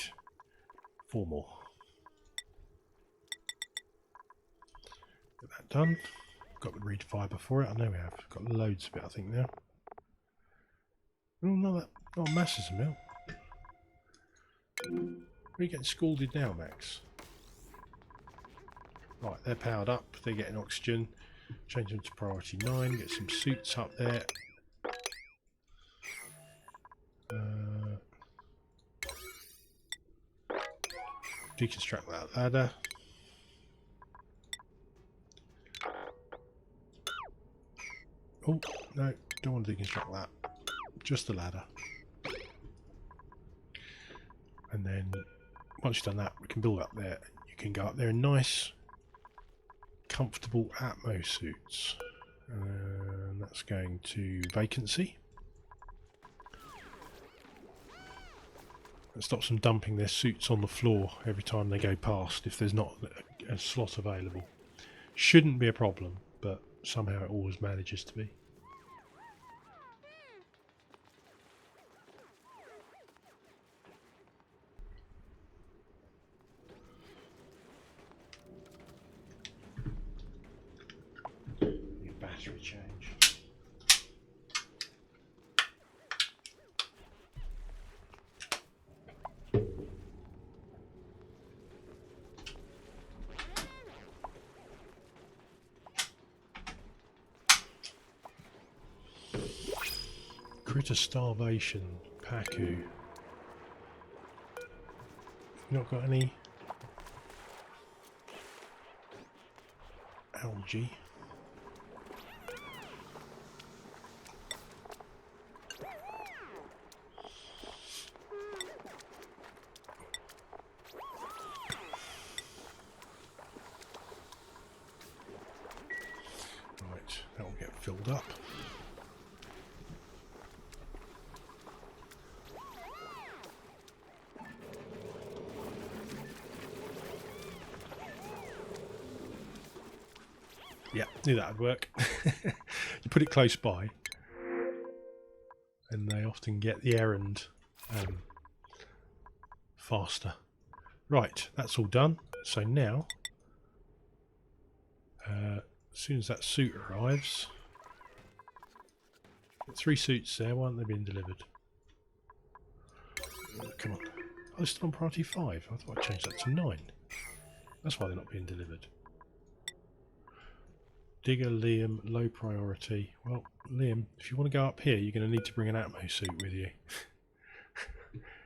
4 more. Get that done. Got the reed fibre for it. I know we have. Got loads of it, I think, now. Oh, no, that not masses of milk. Are you getting scalded now, Max? Right, they're powered up. They're getting oxygen. Change them to priority 9. Get some suits up there. Deconstruct that ladder. Oh, no, don't want to deconstruct that. Just the ladder. And then, once you've done that, we can build up there. You can go up there in nice, comfortable Atmo suits. And that's going to vacancy. That stops them dumping their suits on the floor every time they go past if there's not a slot available. Shouldn't be a problem, but somehow it always manages to be. Need battery change. Critter starvation, Paku. Not got any algae. Right, that will get filled up. Yeah, knew that would work. You put it close by, and they often get the errand faster. Right, that's all done. So now, as soon as that suit arrives, got 3 suits there. Why aren't they being delivered? Come on. Oh, they're still on priority 5. I thought I changed that to 9. That's why they're not being delivered. Digger, Liam, low priority. Well, Liam, if you want to go up here, you're going to need to bring an Atmo suit with you.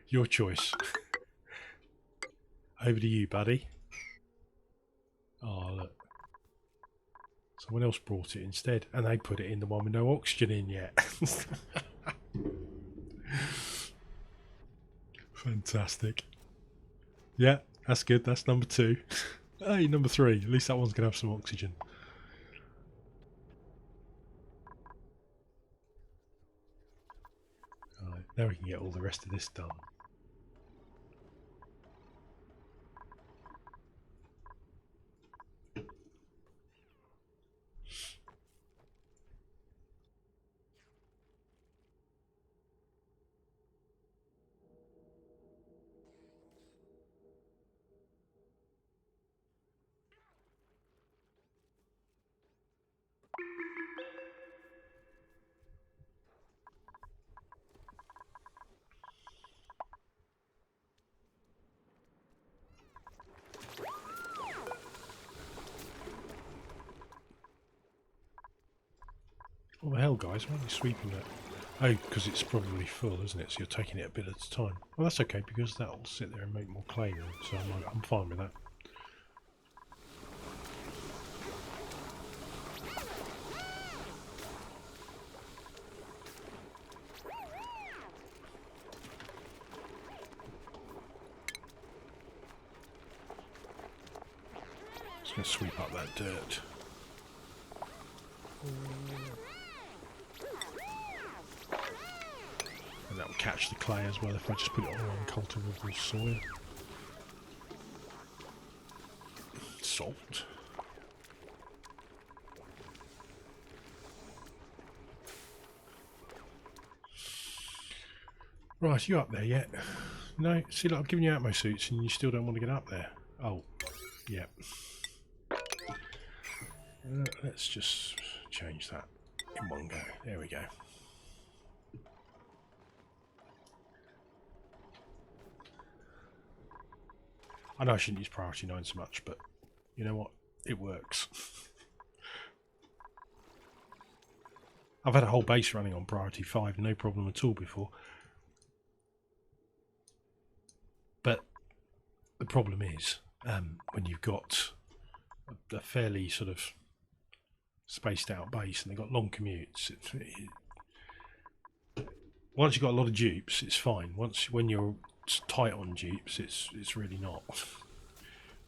Your choice. Over to you, buddy. Oh, look. Someone else brought it instead, and they put it in the one with no oxygen in yet. Fantastic. Yeah, that's good. That's number 2. Hey, number 3. At least that one's going to have some oxygen. Alright, now we can get all the rest of this done. What the hell, guys? Why aren't you sweeping that? Oh, because it's probably full, isn't it? So you're taking it a bit at a time. Well, that's okay, because that'll sit there and make more clay then, so I'm fine with that. Just going to sweep up that dirt. And that will catch the clay as well if I just put it on uncultivable soil. Salt. Right, you up there yet? No? See, look, I've given you atmo suits and you still don't want to get up there. Oh, yeah. Let's just change that in one go. There we go. I know I shouldn't use priority 9 so much, but you know what? It works. I've had a whole base running on priority 5, no problem at all before. But the problem is, when you've got a fairly sort of spaced out base and they've got long commutes, once you've got a lot of dupes, it's fine. When you're tight on dupes, it's really not.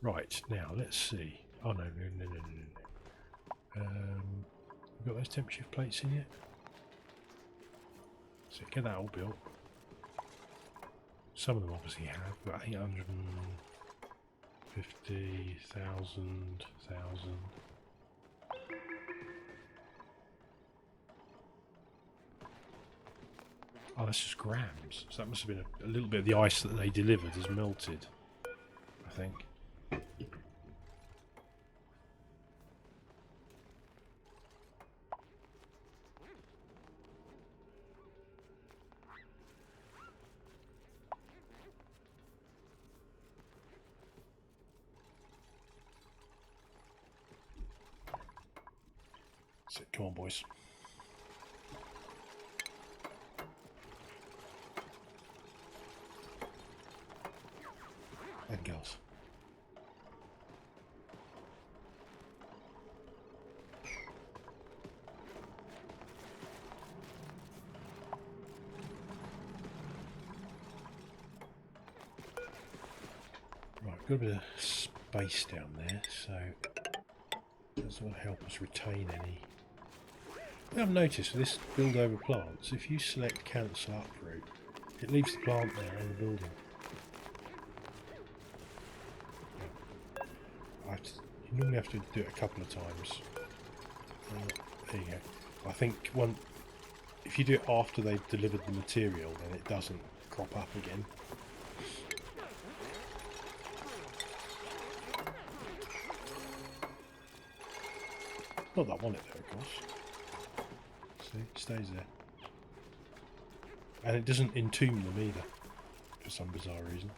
Right, now let's see. Oh no. We've got those temp shift plates in yet? So get that all built. Some of them obviously have, but 850,000. Oh, that's just grams. So that must have been a little bit of the ice that they delivered has melted, I think. So, come on, boys. And girls. Right, got a bit of space down there, so that's going to help us retain any. I've noticed with this build over plants, if you select cancel uproot, it leaves the plant there in the building. You normally have to do it a couple of times. There you go. I think if you do it after they've delivered the material, then it doesn't crop up again. Not that I want it though, of course. See, it stays there. And it doesn't entomb them either, for some bizarre reason.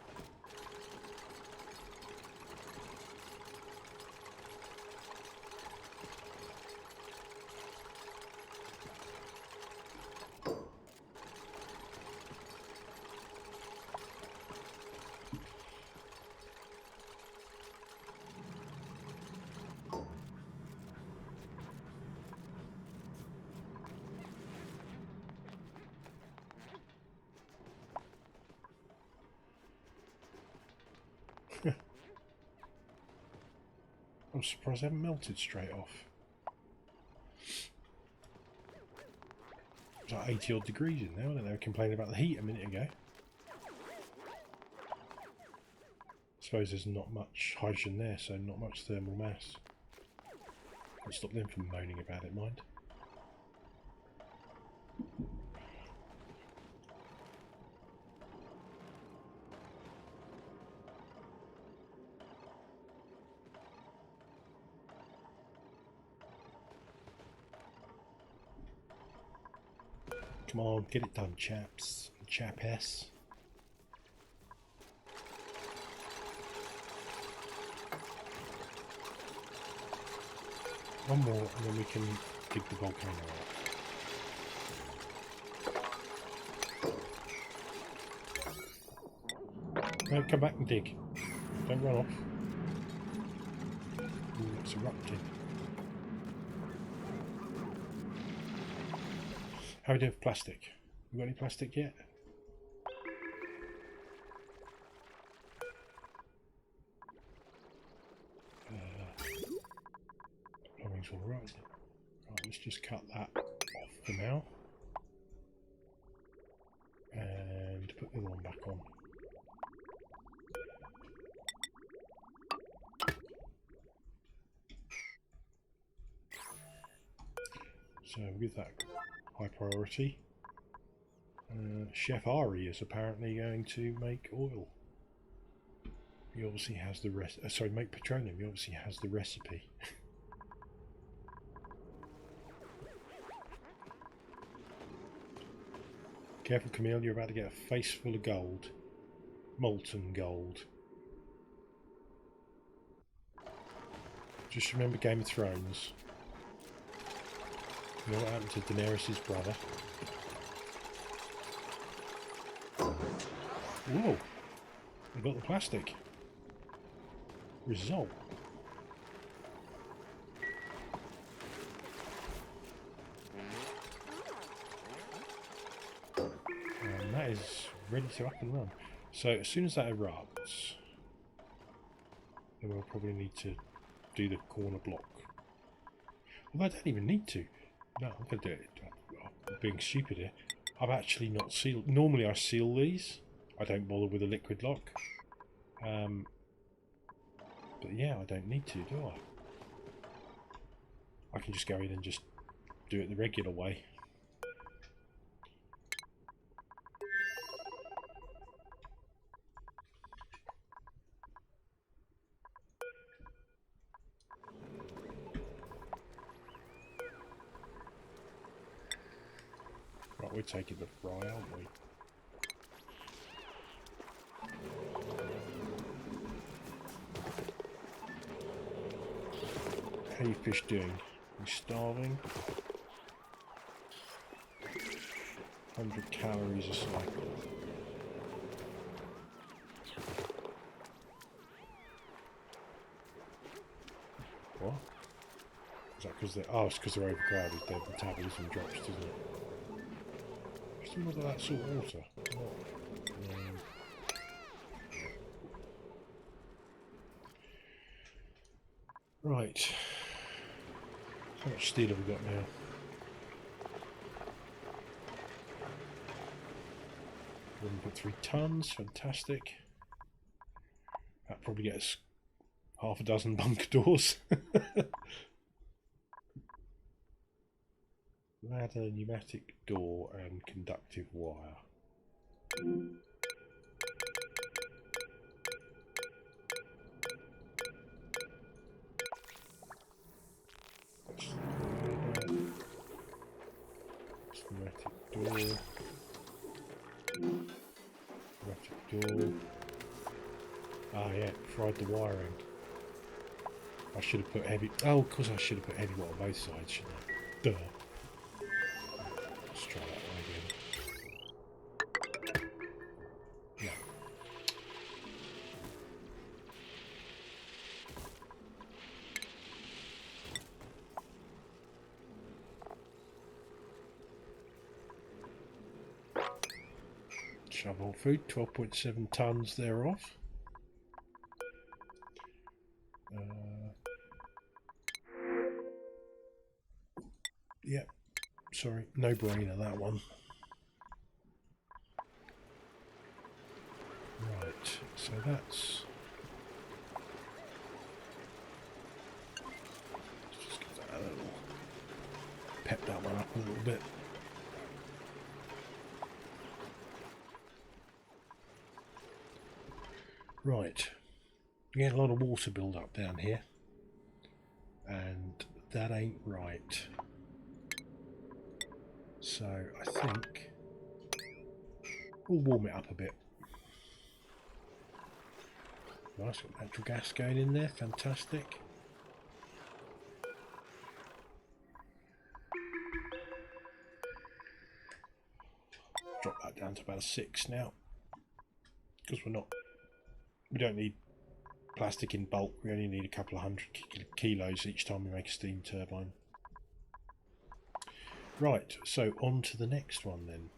I'm surprised they haven't melted straight off. It's like 80 odd degrees in there. I don't know, they were complaining about the heat a minute ago. I suppose there's not much hydrogen there, so not much thermal mass. Can't stop them from moaning about it, mind. Come on, get it done, chaps. Chap-ess. One more, and then we can dig the volcano out. No, come back and dig. Don't run off. Ooh, it's erupting. How are we doing for plastic? You got any plastic yet? Plumbing's all right. Right, let's just cut that off for now. And put the other one back on. So with that high priority, Chef Ari is apparently going to make oil. He obviously has the sorry, make petroleum. He obviously has the recipe. Careful, Camille, you're about to get a face full of gold. Molten gold. Just remember Game of Thrones. You know what happened to Daenerys' brother? Whoa! I got the plastic. Result. And that is ready to up and run. So as soon as that erupts, then we'll probably need to do the corner block. Although I don't even need to. No, I'm going to do it. I'm being stupid here. I've actually not sealed. Normally I seal these. I don't bother with a liquid lock. But yeah, I don't need to, do I? I can just go in and just do it the regular way. Right, we're taking the fry, aren't we? How are you fish doing? You starving? 100 calories a cycle. What? Is that because they're... Oh, it's because they're overcrowded. Their metabolism drops, doesn't it? Still not that salt water. Oh. Right. How much steel have we got now? 1.3 tons, fantastic. That'll probably get us half a dozen bunker doors. Ladder, pneumatic door and conductive wire. Pneumatic door. Pneumatic door. Ah yeah, fried the wiring. I should have put heavy... Oh, of course I should have put heavy water on both sides, shouldn't I? Duh. Let's try that one again. Yeah. Shovel food, 12.7 tons thereof. Yep, sorry, no brainer that one. Right, so that's... Let's just get that a little... Pep that one up a little bit. Right, we get a lot of water build up down here, and that ain't right. So I think we'll warm it up a bit. Nice, got natural gas going in there, fantastic. Drop that down to about a 6 now, because we're not we don't need plastic in bulk. We only need a couple of hundred kilos each time we make a steam turbine. Right, so on to the next one then.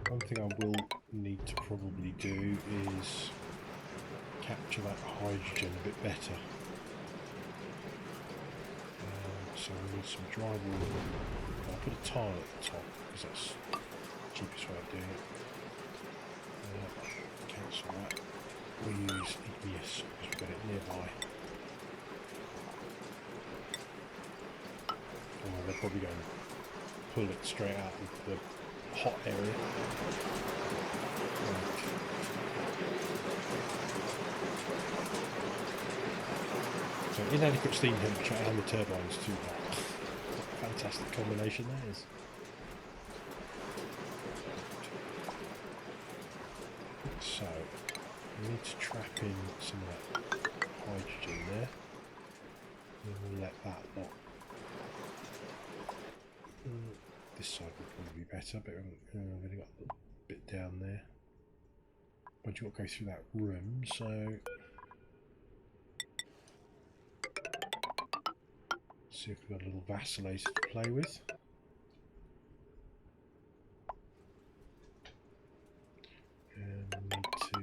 One thing I will need to probably do is capture that hydrogen a bit better. So we need some drywall. I'll put a tile at the top because that's the cheapest way of doing it. Cancel that. We use igneous because we've got it nearby. Oh, they're probably going to pull it straight out of the hot area. Right. So inadequate steam temperature and the turbine's too hot. Fantastic combination that is. So we need to trap in some of that hydrogen there. And we'll let that lot. This side would probably be better, but we've only got a bit down there. But you've got to go through that room, so see if we've got a little vacillator to play with. And we need to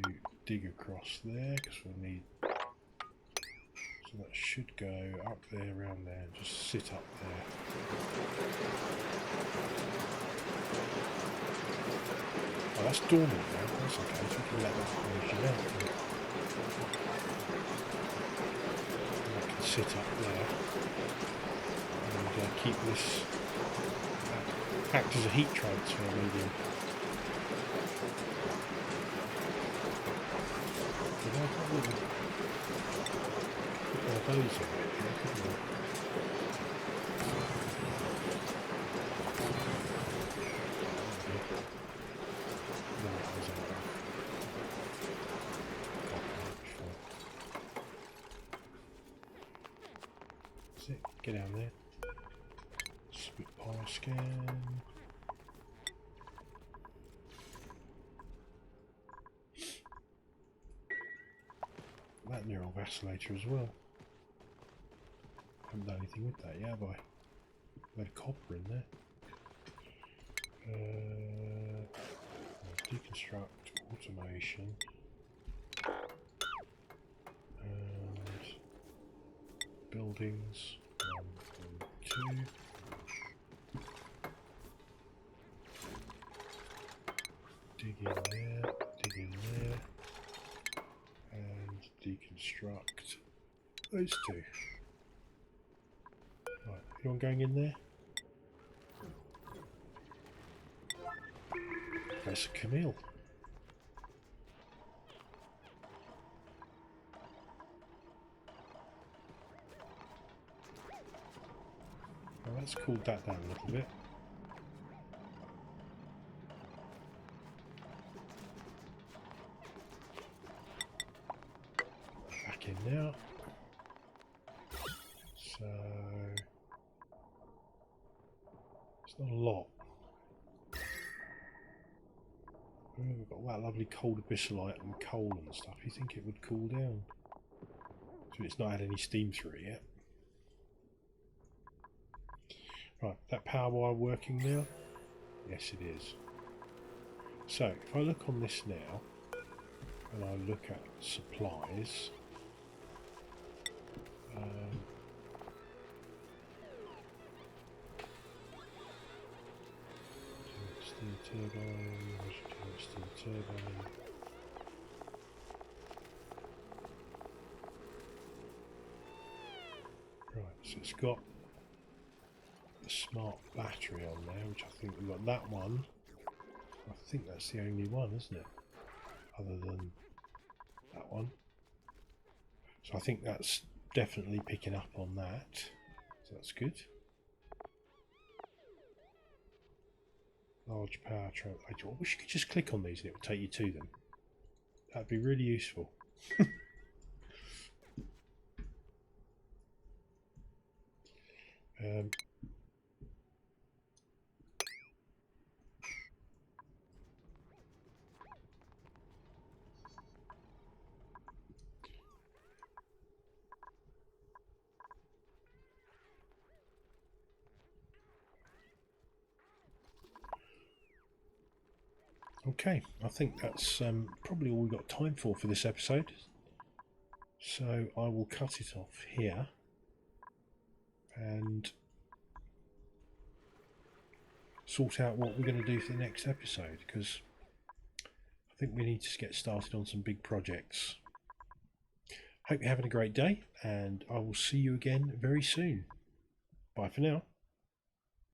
dig across there because we'll need. So that should go up there, around there, and just sit up there. Oh, that's dormant now. That's okay. So we can let that hydrogen out. And that can sit up there and keep this act as a heat transfer medium. Those are it, couldn't we? That's it, get down there. Split power scan. That neural vacillator as well. Haven't done anything with that yet, have I? Got copper in there. Deconstruct, automation, and buildings. 1 and 2. Dig in there, dig in there, and deconstruct those two. Right, anyone going in there? That's a Camille. Well, let's cool that down a little bit. Back in now. So it's not a lot. We've got that lovely cold abyssalite and coal and stuff. You think it would cool down? So it's not had any steam through it yet. Right, that power wire working now? Yes, it is. So if I look on this now, and I look at supplies, steam turbine, steam turbine. Right, so it's got a smart battery on there, which I think we've got that one. I think that's the only one, isn't it? Other than that one. So I think that's definitely picking up on that. So that's good. Large power transfer. I wish you could just click on these and it would take you to them. That'd be really useful. Okay, I think that's probably all we've got time for this episode. So I will cut it off here and sort out what we're going to do for the next episode, because I think we need to get started on some big projects. Hope you're having a great day, and I will see you again very soon. Bye for now.